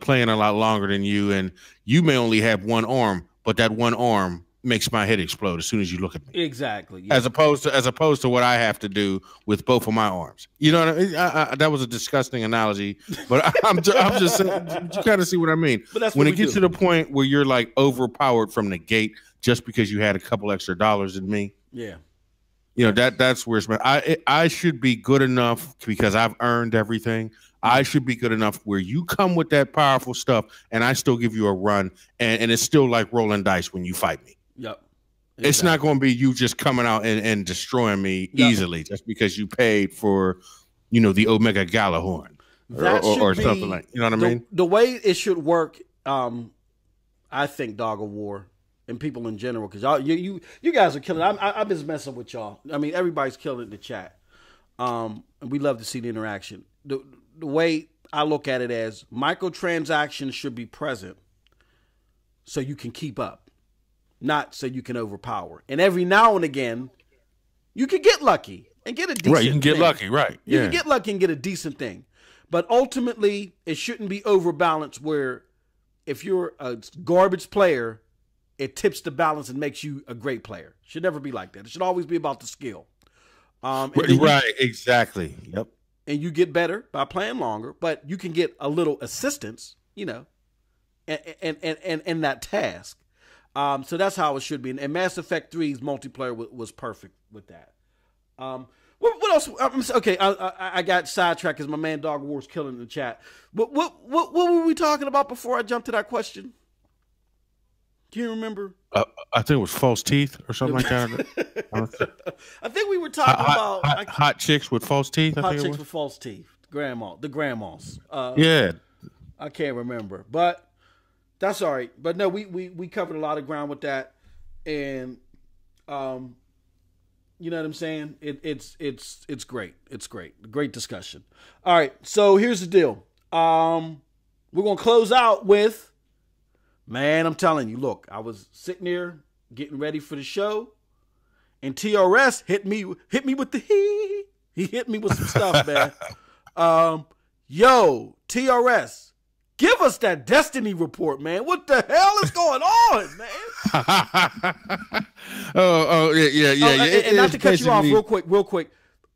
playing a lot longer than you, and you may only have one arm, but that one arm makes my head explode as soon as you look at me. Exactly. Yeah. As opposed to what I have to do with both of my arms. You know what I mean? That was a disgusting analogy, but I'm just saying, you kind of see what I mean. But that's when it gets to the point where you're like overpowered from the gate just because you had a couple extra dollars than me. Yeah. You know, that's where it's I should be good enough because I've earned everything. I should be good enough where you come with that powerful stuff and I still give you a run and it's still like rolling dice when you fight me. Yep. Exactly. It's not going to be you just coming out and destroying me easily just because you paid for, you know, the Omega Galahorn or something like, you know what I mean? The way it should work, I think, Dog of War and people in general, because you guys are killing. I've been messing with y'all. I mean, everybody's killing in the chat. And we love to see the interaction. The way I look at it as microtransactions should be present so you can keep up. Not so you can overpower. And every now and again, you can get lucky and get a decent thing. Right, you can get lucky, right. You can get lucky and get a decent thing. But ultimately, it shouldn't be overbalanced where if you're a garbage player, it tips the balance and makes you a great player. It should never be like that. It should always be about the skill. Right, exactly. Yep. And you get better by playing longer, but you can get a little assistance, you know, and that task. So that's how it should be. And Mass Effect 3's multiplayer was perfect with that. What else? Okay, I got sidetracked because my man Dog War's killing in the chat. What were we talking about before I jumped to that question? Do you remember? I think it was false teeth or something like that. I think we were talking about hot chicks with false teeth. Hot chicks with false teeth. The grandmas. Yeah. I can't remember, but that's all right. But no, we covered a lot of ground with that, and you know what I'm saying? It's great. It's great. Great discussion. All right, so here's the deal. We're gonna close out with, man, I'm telling you, look, I was sitting there getting ready for the show, and TRS hit me with the he hit me with some stuff, man. Yo, TRS. Give us that Destiny report, man. What the hell is going on, man? Yeah. And not to cut you off real quick.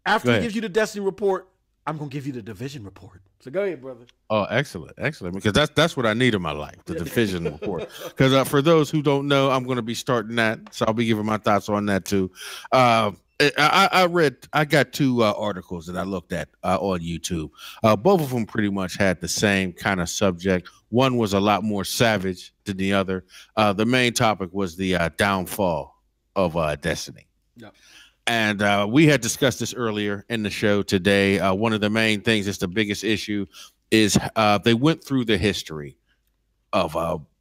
After he gives you the Destiny report, I'm going to give you the Division report. So go ahead, brother. Oh, excellent. Because that's what I need in my life, the Division report. Because for those who don't know, I'm going to be starting that. So I'll be giving my thoughts on that too. I got two articles that I looked at on YouTube. Both of them pretty much had the same kind of subject. One was a lot more savage than the other. The main topic was the downfall of Destiny. Yep. And we had discussed this earlier in the show today. One of the main things that's the biggest issue is they went through the history of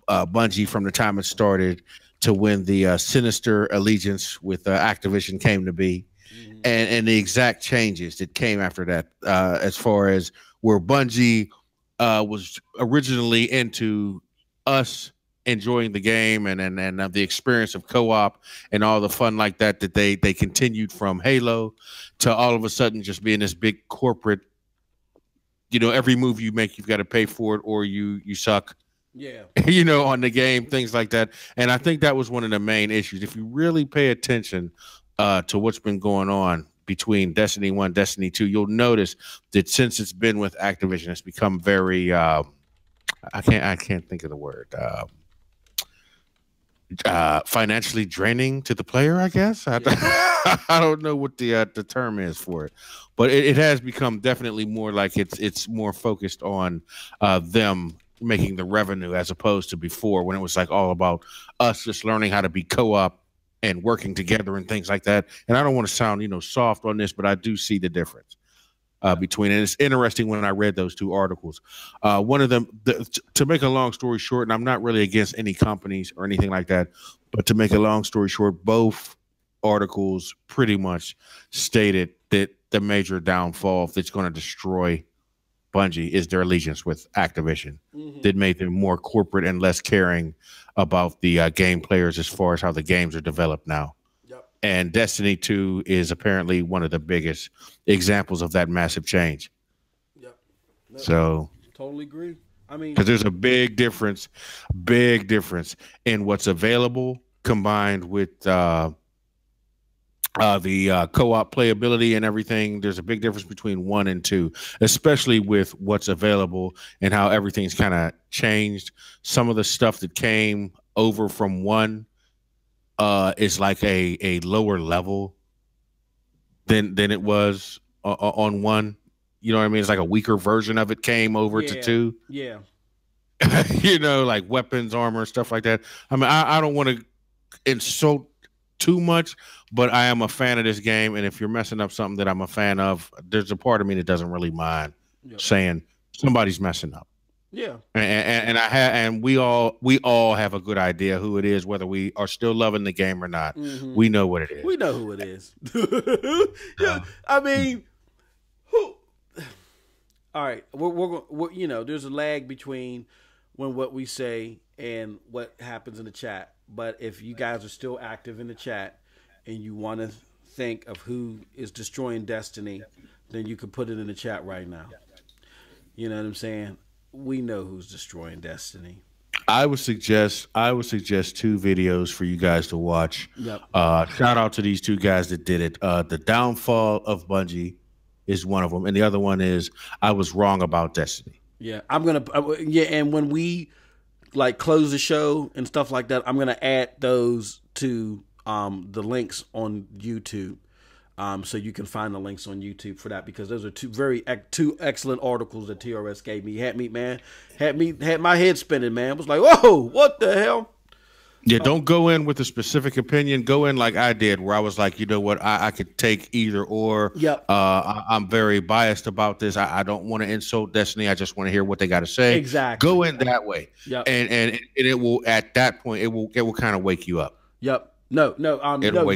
Bungie from the time it started to when the sinister allegiance with Activision came to be, and the exact changes that came after that, as far as where Bungie was originally into us enjoying the game and the experience of co-op and all the fun like that they continued from Halo to all of a sudden just being this big corporate, you know, every move you make, you've got to pay for it or you suck. Yeah. You know, on the game, things like that. And I think that was one of the main issues. If you really pay attention to what's been going on between Destiny 1, Destiny 2, you'll notice that since it's been with Activision, it's become very I can't think of the word. Financially draining to the player, I guess. I don't know what the term is for it, but it has become definitely more like it's more focused on them making the revenue as opposed to before when it was like all about us just learning how to be co-op and working together and things like that. And I don't want to sound, you know, soft on this, but I do see the difference between it. It's interesting when I read those two articles. One of them, to make a long story short, and I'm not really against any companies or anything like that, but to make a long story short, both articles pretty much stated that the major downfall that's going to destroy Bungie is their allegiance with Activision. That made them more corporate and less caring about the game players as far as how the games are developed now. Yep. And Destiny 2 is apparently one of the biggest examples of that massive change. Yep. So totally agree. I mean, because there's a big difference in what's available combined with the co-op playability and everything. There's a big difference between 1 and 2, especially with what's available and how everything's kind of changed. Some of the stuff that came over from 1 is like a lower level than it was on 1. You know what I mean? It's like a weaker version of it came over to 2. Yeah. You know, like weapons, armor, stuff like that. I mean, I don't want to insult too much, but I am a fan of this game, and if you're messing up something that I'm a fan of, there's a part of me that doesn't really mind saying somebody's messing up. Yeah. And we all have a good idea who it is, whether we are still loving the game or not. Mm-hmm. We know what it is. We know who it is. Yeah, I mean, who? All right, we're you know, there's a lag between when what we say and what happens in the chat. But if you guys are still active in the chat and you want to think of who is destroying Destiny, then you can put it in the chat right now. You know what I'm saying? We know who's destroying Destiny. I would suggest 2 videos for you guys to watch. Yep. Shout out to these 2 guys that did it. The Downfall of Bungie is one of them, and the other one is I Was Wrong About Destiny. Yeah, and when we like close the show and stuff like that, I'm gonna add those to the links on YouTube. So you can find the links on YouTube for that, because those are two excellent articles that TRS gave me. Had my head spinning, man. It was like, whoa, what the hell? Yeah, don't go in with a specific opinion. Go in like I did, where I was like, you know what, I could take either or. Yep. I'm very biased about this. I don't want to insult Destiny. I just want to hear what they got to say. Exactly. Go in that way. Yep. And it will, at that point, it will kind of wake you up. Yep. No.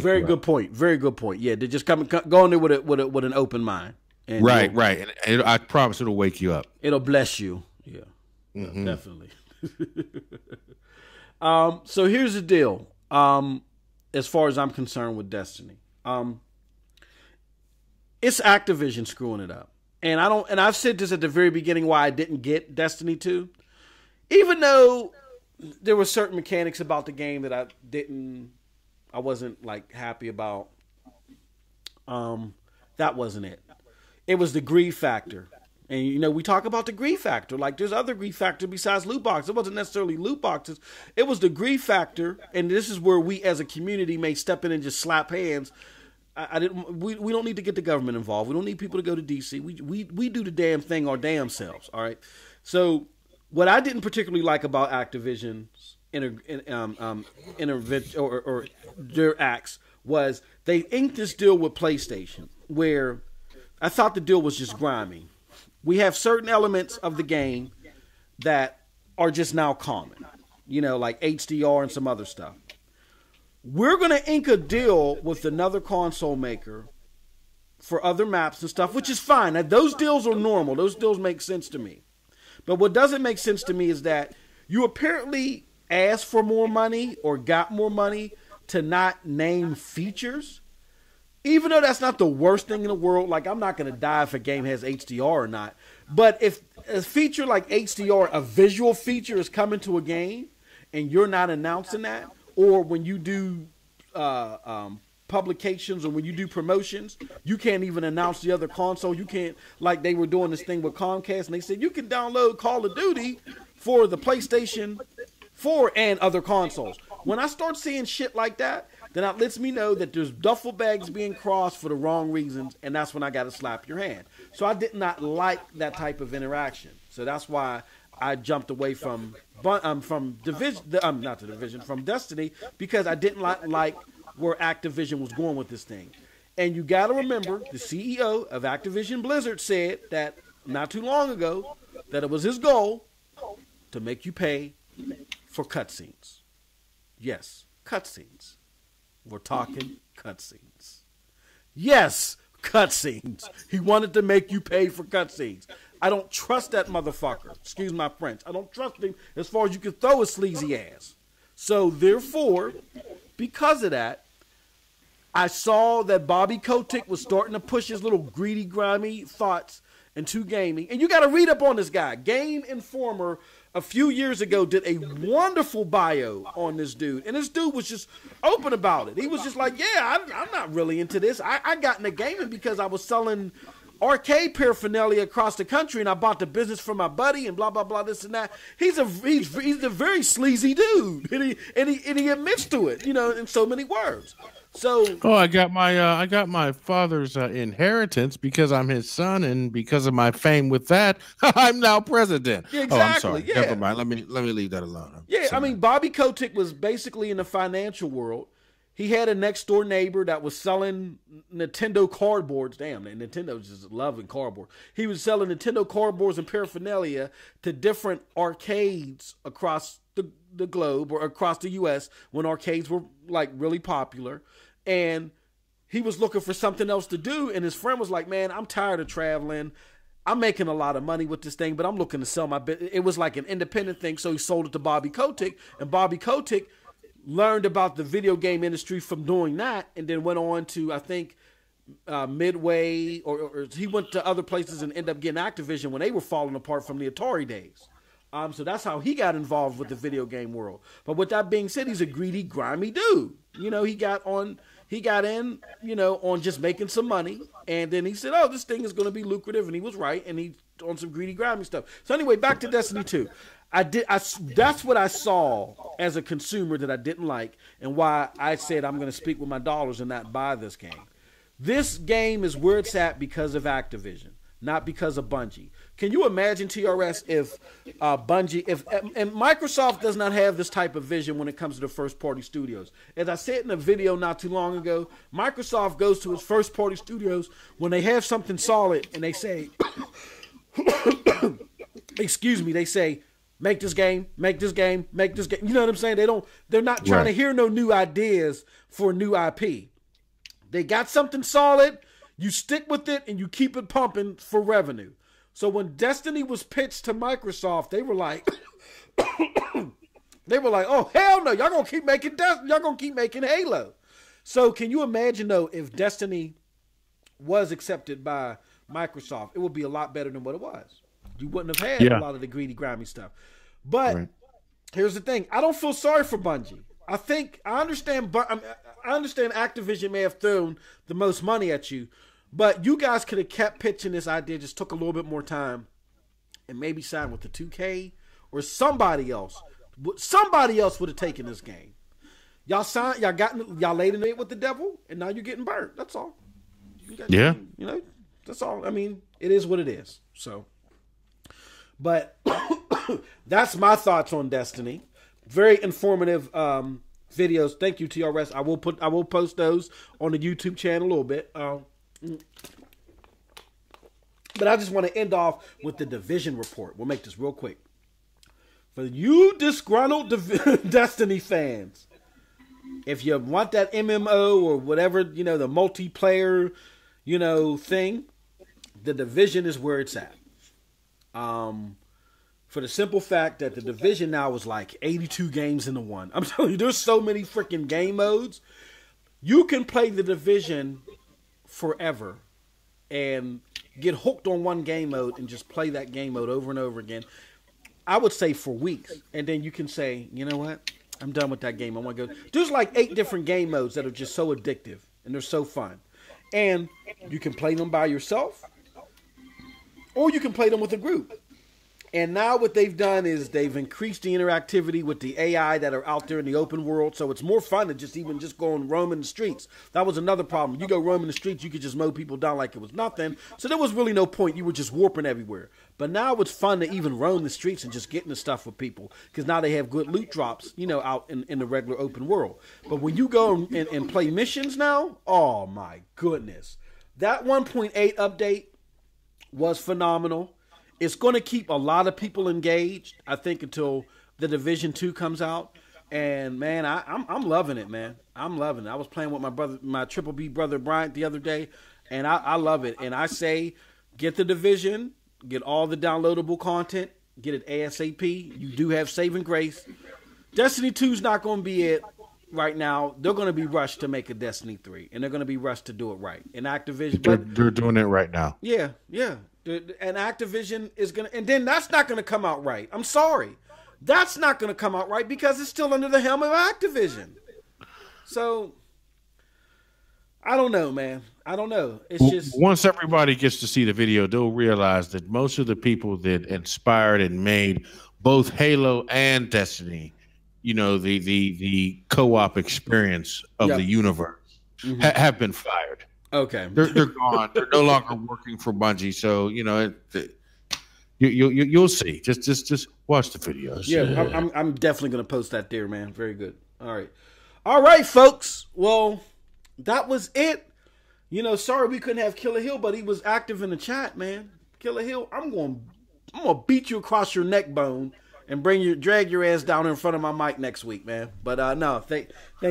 Very good point. Very good point. Yeah, they just go in there with an open mind. And right. And I promise it'll wake you up. It'll bless you. Yeah. Mm-hmm. Definitely. So here's the deal. As far as I'm concerned with Destiny, it's Activision screwing it up, and I've said this at the very beginning why I didn't get Destiny 2, even though there were certain mechanics about the game that I wasn't like happy about. That wasn't it. It was the greed factor. And, you know, we talk about the greed factor. Like, there's other greed factor besides loot boxes. It wasn't necessarily loot boxes. It was the greed factor. And this is where we as a community may step in and just slap hands. We don't need to get the government involved. We don't need people to go to D.C. We do the damn thing our damn selves. All right. So what I didn't particularly like about Activision's intervention or their acts was they inked this deal with PlayStation, where I thought the deal was just grimy. We have certain elements of the game that are just now common, you know, like HDR and some other stuff. We're going to ink a deal with another console maker for other maps and stuff, which is fine. Now, those deals are normal. Those deals make sense to me. But what doesn't make sense to me is that you apparently asked for more money or got more money to not name features. Even though that's not the worst thing in the world, like, I'm not going to die if a game has HDR or not. But if a feature like HDR, a visual feature, is coming to a game and you're not announcing that, or when you do publications or when you do promotions, you can't even announce the other console. You can't, like they were doing this thing with Comcast, and they said you can download Call of Duty for the PlayStation 4 and other consoles. When I start seeing shit like that, then that lets me know that there's duffel bags being crossed for the wrong reasons, and that's when I got to slap your hand. So I did not like that type of interaction. So that's why I jumped away from Destiny, because I didn't like where Activision was going with this thing. And you got to remember, the CEO of Activision Blizzard said that not too long ago that it was his goal to make you pay for cutscenes. Yes, cutscenes. We're talking cutscenes. Yes, cutscenes. He wanted to make you pay for cutscenes. I don't trust that motherfucker. Excuse my French. I don't trust him as far as you can throw his sleazy ass. So, therefore, because of that, I saw that Bobby Kotick was starting to push his little greedy, grimy thoughts into gaming. And you got to read up on this guy. Game Informer a few years ago did a wonderful bio on this dude. And this dude was just open about it. He was just like, yeah, I'm not really into this. I got into gaming because I was selling arcade paraphernalia across the country, and I bought the business from my buddy, and blah blah blah, this and that. He's a very sleazy dude, and he admits to it, in so many words. So, I got my father's inheritance because I'm his son, and because of my fame with that, I'm now president. Yeah, exactly. I'm sorry. Yeah. Never mind. Let me leave that alone. Yeah, I mean, Bobby Kotick was basically in the financial world. He had a next door neighbor that was selling Nintendo cardboards. Damn, man, Nintendo's just loving cardboard. He was selling Nintendo cardboards and paraphernalia to different arcades across the globe or across the U.S. when arcades were like really popular. And he was looking for something else to do. And his friend was like, man, I'm tired of traveling. I'm making a lot of money with this thing, but I'm looking to sell my business. It was like an independent thing. So he sold it to Bobby Kotick, and Bobby Kotick learned about the video game industry from doing that, and then went on to, I think, Midway, or he went to other places and ended up getting Activision when they were falling apart from the Atari days. So that's how he got involved with the video game world. But with that being said, he's a greedy, grimy dude. He got in, on just making some money, and then he said, oh, this thing is going to be lucrative, and he was right, and he on some greedy, grimy stuff. So anyway, back to Destiny 2. That's what I saw as a consumer that I didn't like, and why I said I'm going to speak with my dollars and not buy this game. This game is where it's at because of Activision, not because of Bungie. Can you imagine, TRS, if and Microsoft does not have this type of vision when it comes to the first-party studios. As I said in a video not too long ago, Microsoft goes to its first-party studios when they have something solid, and they say, excuse me, they say, make this game, make this game, make this game. You know what I'm saying? They're not trying to hear no new ideas for new IP. They got something solid, you stick with it, and you keep it pumping for revenue. So when Destiny was pitched to Microsoft, they were like, oh, hell no, y'all gonna keep making y'all gonna keep making Halo. So can you imagine, though, if Destiny was accepted by Microsoft, it would be a lot better than what it was. You wouldn't have had a lot of the greedy, grimy stuff. But here's the thing. I don't feel sorry for Bungie. I understand Activision may have thrown the most money at you, but you guys could have kept pitching this idea, just took a little bit more time, and maybe signed with the 2K or somebody else. Somebody else would have taken this game. Y'all laid in it with the devil, and now you're getting burnt. That's all. That's all. I mean, it is what it is. So. But that's my thoughts on Destiny. Very informative videos. Thank you, TRS. I will post those on the YouTube channel a little bit. But I just want to end off with the Division report. We'll make this real quick. For you disgruntled Destiny fans, if you want that MMO or whatever, the multiplayer, thing, the Division is where it's at. For the simple fact that the Division now is like 82 games into one. I'm telling you, there's so many freaking game modes. You can play the Division forever and get hooked on one game mode and just play that game mode over and over again. I would say for weeks. And then you can say, you know what? I'm done with that game. I want to go. There's like 8 different game modes that are just so addictive and they're so fun. And you can play them by yourself, or you can play them with a group. And now what they've done is they've increased the interactivity with the AI that are out there in the open world. So it's more fun than just go and roam in the streets. That was another problem. You go roam in the streets, you could just mow people down like it was nothing. So there was really no point. You were just warping everywhere. But now it's fun to even roam the streets and just get into stuff with people. Because now they have good loot drops, out in the regular open world. But when you go and play missions now, oh my goodness. That 1.8 update was phenomenal. It's going to keep a lot of people engaged, I think, until the Division 2 comes out. And, man, I'm loving it, man. I'm loving it. I was playing with my Triple B brother, Bryant, the other day, and I love it. And I say, get the Division, get all the downloadable content, get it ASAP. You do have saving grace. Destiny 2 is not going to be it right now. They're going to be rushed to make a Destiny 3, and they're going to be rushed to do it right. And Activision... They're doing it right now. Yeah. And Activision is gonna, and then that's not gonna come out right. I'm sorry, that's not gonna come out right because it's still under the helm of Activision. So I don't know, man. I don't know. It's just once everybody gets to see the video, they'll realize that most of the people that inspired and made both Halo and Destiny, you know, the co-op experience of the universe, have been fired. Okay, they're gone. They're no longer working for Bungie. So you know, you'll see. Just watch the videos. Yeah, I'm definitely gonna post that there, man. Very good. All right, folks. Well, that was it. You know, sorry we couldn't have Killer Hill, but he was active in the chat, man. Killer Hill, I'm gonna beat you across your neck bone and drag your ass down in front of my mic next week, man. But no, thank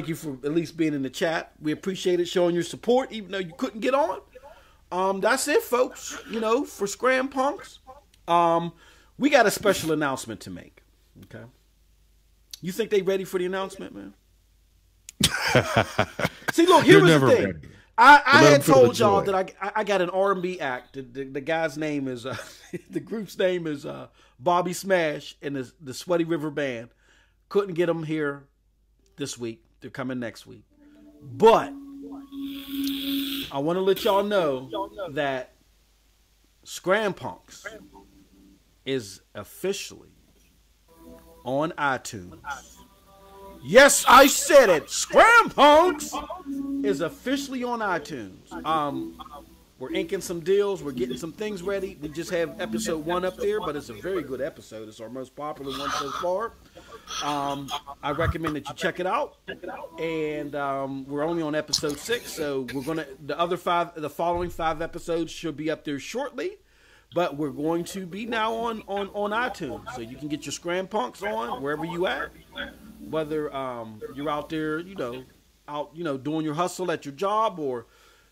you for at least being in the chat. We appreciate it, showing your support, even though you couldn't get on. That's it, folks. You know, for ScramPunks. We got a special announcement to make. Okay. You think they ready for the announcement, man? See, look, here was the thing. Ready. I had told y'all that I got an R&B act. The guy's name is the group's name is Bobby Smash and the Sweaty River Band. Couldn't get them here this week. They're coming next week. But I want to let y'all know that ScramPunks is officially on iTunes. Yes, I said it. ScramPunks is officially on iTunes. We're inking some deals. We're getting some things ready. We just have episode 1 up there, but it's a very good episode. It's our most popular one so far. I recommend that you check it out. And we're only on episode 6, so we're gonna the following 5 episodes should be up there shortly. But we're going to be now on iTunes, so you can get your ScramPunks on wherever you at. Whether you're out there, doing your hustle at your job, or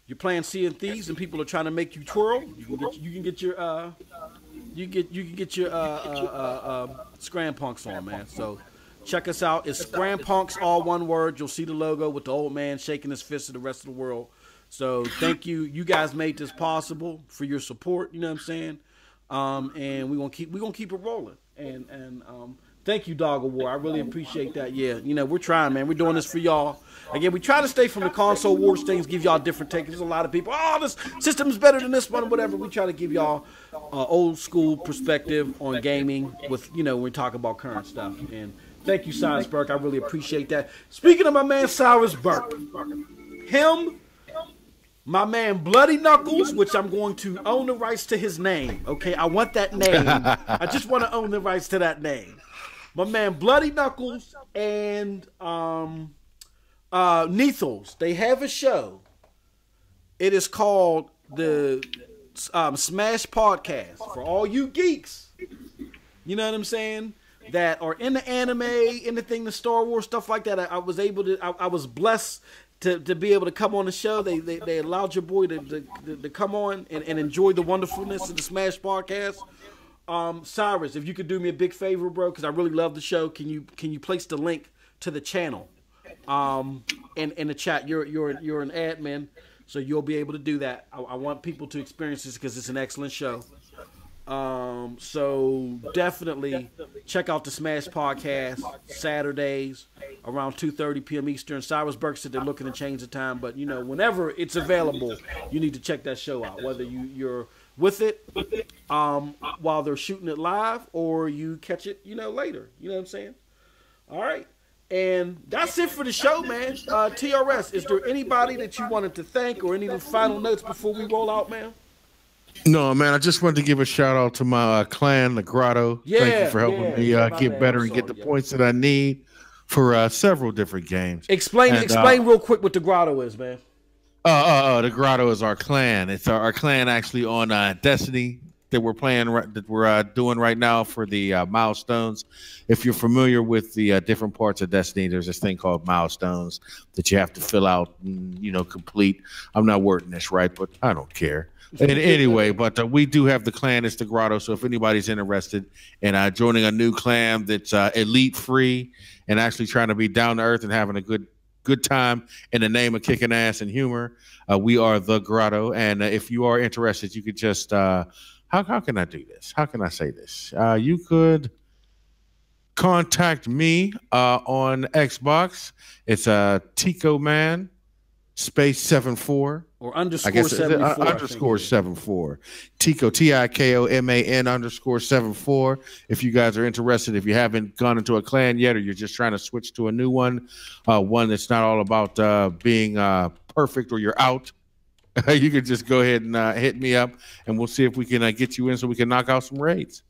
you're playing Sea of Thieves and people are trying to make you twirl, you can get your ScramPunks on, man. So check us out. It's ScramPunks, all one word. You'll see the logo with the old man shaking his fist at the rest of the world. So thank you. You guys made this possible for your support. You know what I'm saying? And we're gonna keep it rolling. And thank you, Dog of War. I really appreciate that. Yeah, we're trying, man. We're doing this for y'all. Again, we try to stay from the console wars things, give y'all different takes. There's a lot of people, this system's better than this one, or whatever. We try to give y'all old school perspective on gaming with, when we talk about current stuff. And thank you, Cyrus Burke. I really appreciate that. Speaking of my man, Cyrus Burke, my man Bloody Knuckles, which I'm going to own the rights to his name. Okay, I want that name. I just want to own the rights to that name. My man Bloody Knuckles and Nethos, they have a show. It is called the Smash Podcast. For all you geeks, you know what I'm saying, that are in the anime, anything, the Star Wars, stuff like that. I was blessed to be able to come on the show. They allowed your boy to come on and enjoy the wonderfulness of the Smash Podcast. Cyrus, if you could do me a big favor, bro, because I really love the show. Can you place the link to the channel in the chat? You're an admin, so you'll be able to do that. I want people to experience this because it's an excellent show. So definitely check out the Smash Podcast Saturdays around 2:30 p.m. Eastern. Cyrus Burke said they're looking to change the time, but whenever it's available, you need to check that show out. Whether you're with it while they're shooting it live, or you catch it later. You know what I'm saying? All right. And that's it for the show, man. TRS, is there anybody that you wanted to thank or any final notes before we roll out, man? No, man, I just wanted to give a shout out to my clan, the Grotto. Thank you for helping me get better and get the points that I need for several different games. Explain real quick what the Grotto is, man. The Grotto is our clan. It's our clan actually on Destiny that we're playing, that we're doing right now for the milestones. If you're familiar with the different parts of Destiny, there's this thing called milestones that you have to fill out and complete. I'm not wording this right, but I don't care. And anyway, but we do have the clan. It's the Grotto. So if anybody's interested in joining a new clan that's elite free and actually trying to be down to earth and having a good time in the name of kicking ass and humor, we are the Grotto. And if you are interested, you could just hop how can I do this? How can I say this? You could contact me on Xbox. It's Tico Man space 74 or underscore I guess 74 underscore 74 Tico TIKOMAN underscore 74. If you guys are interested, if you haven't gone into a clan yet, or you're just trying to switch to a new one that's not all about being perfect, or you're out, you can just go ahead and hit me up, and we'll see if we can get you in so we can knock out some raids.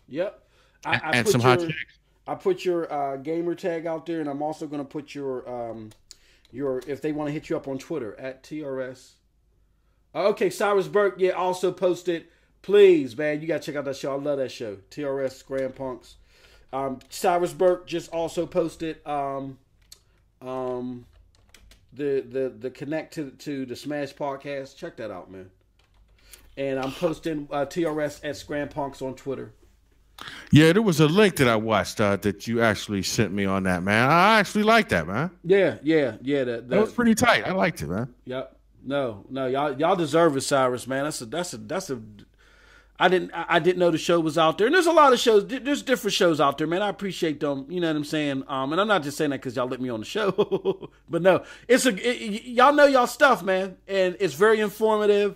Yep. And some hot chicks. I put your gamer tag out there, and I'm also going to put your if they want to hit you up on Twitter at TRS. Okay, Cyrus Burke, yeah, also posted. Please, man, you got to check out that show. I love that show. TRS ScramPunks. Cyrus Burke just also posted the connect to the Smash podcast. Check that out, man. And I'm posting TRS at ScramPunks on Twitter. Yeah, there was a link that I watched that you actually sent me on that, man. I actually like that, man. Yeah. That was pretty tight. I liked it, man. Yep. No, y'all deserve it, Cyrus, man. That's a. I didn't know the show was out there, and there's a lot of shows. There's different shows out there, man. I appreciate them. You know what I'm saying? And I'm not just saying that because y'all let me on the show, but no, y'all know y'all stuff, man, and it's very informative.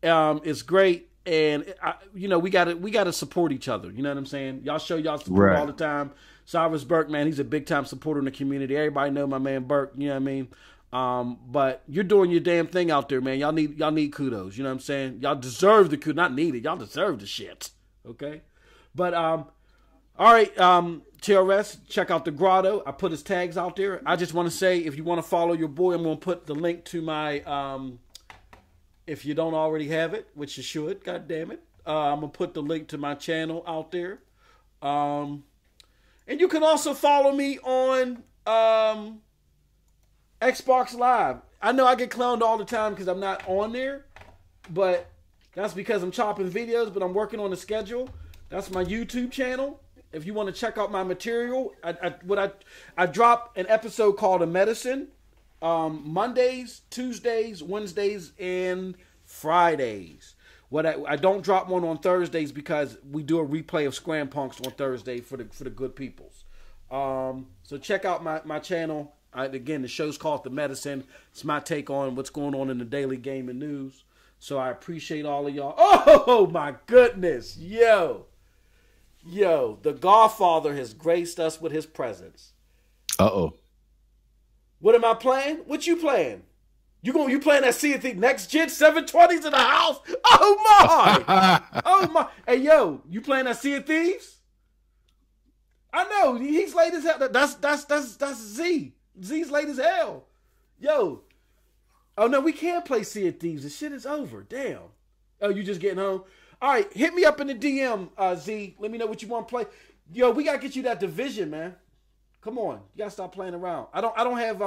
It's great. And we gotta support each other. You know what I'm saying? Y'all show y'all support all the time. Cyrus Burke, man, he's a big time supporter in the community. Everybody know my man Burke. You know what I mean? But you're doing your damn thing out there, man. Y'all need kudos. You know what I'm saying? Y'all deserve the kudos. Not needed. Y'all deserve the shit. Okay. But all right. TRS, check out the Grotto. I put his tags out there. I just want to say, if you want to follow your boy, I'm gonna put the link to my if you don't already have it, which you should, god damn it, I'm going to put the link to my channel out there. And you can also follow me on Xbox Live. I know I get clowned all the time because I'm not on there, but that's because I'm chopping videos, but I'm working on the schedule. That's my YouTube channel. If you want to check out my material, I drop an episode called A Medicine. Mondays, Tuesdays, Wednesdays, and Fridays. I don't drop one on Thursdays because we do a replay of ScramPunks on Thursday for the good peoples. So check out my channel. Again, the show's called The Medicine. It's my take on what's going on in the daily gaming news. So I appreciate all of y'all. Oh my goodness, yo, the Godfather has graced us with his presence. What am I playing? What you playing? You playing that Sea of Thieves next gen 720s in the house? Oh my! Oh my! Hey yo, you playing that Sea of Thieves? I know he's late as hell. That's Z. Z's late as hell. Yo. Oh no, we can't play Sea of Thieves. The shit is over. Damn. Oh, you just getting home? All right, hit me up in the DM, Z. Let me know what you want to play. Yo, we gotta get you that Division, man. Come on, you gotta stop playing around. I don't have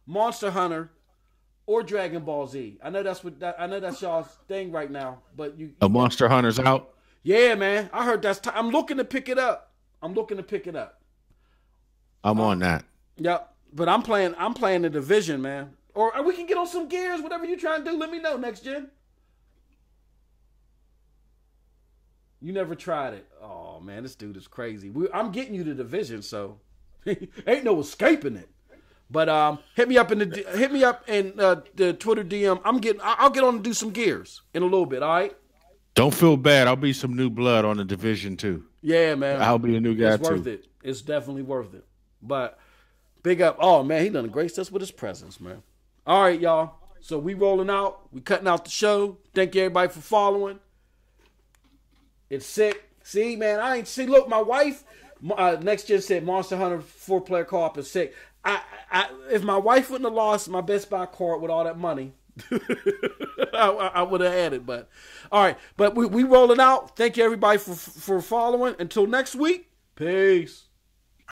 Monster Hunter or Dragon Ball Z. I know that's y'all's thing right now, but Monster Hunter's out. Yeah, man. I heard that's I'm looking to pick it up. I'm on that. Yep. But I'm playing the Division, man. Or we can get on some Gears, whatever you trying to do. Let me know next gen. You never tried it. Oh man, this dude is crazy. I'm getting you the Division, so ain't no escaping it. But hit me up in the Twitter DM. I'll get on and do some Gears in a little bit. All right. Don't feel bad. I'll be some new blood on the Division too. Yeah, man. I'll be a new guy too. It's worth it. It's definitely worth it. But big up. Oh man, he done graced us with his presence, man. All right, y'all. So we rolling out. We cutting out the show. Thank you everybody for following. It's sick. See, man, look, my wife, next gen said Monster Hunter 4-player co-op is sick. If my wife wouldn't have lost my Best Buy card with all that money, I would have had it. But all right, but we rolling out. Thank you everybody for following. Until next week, peace.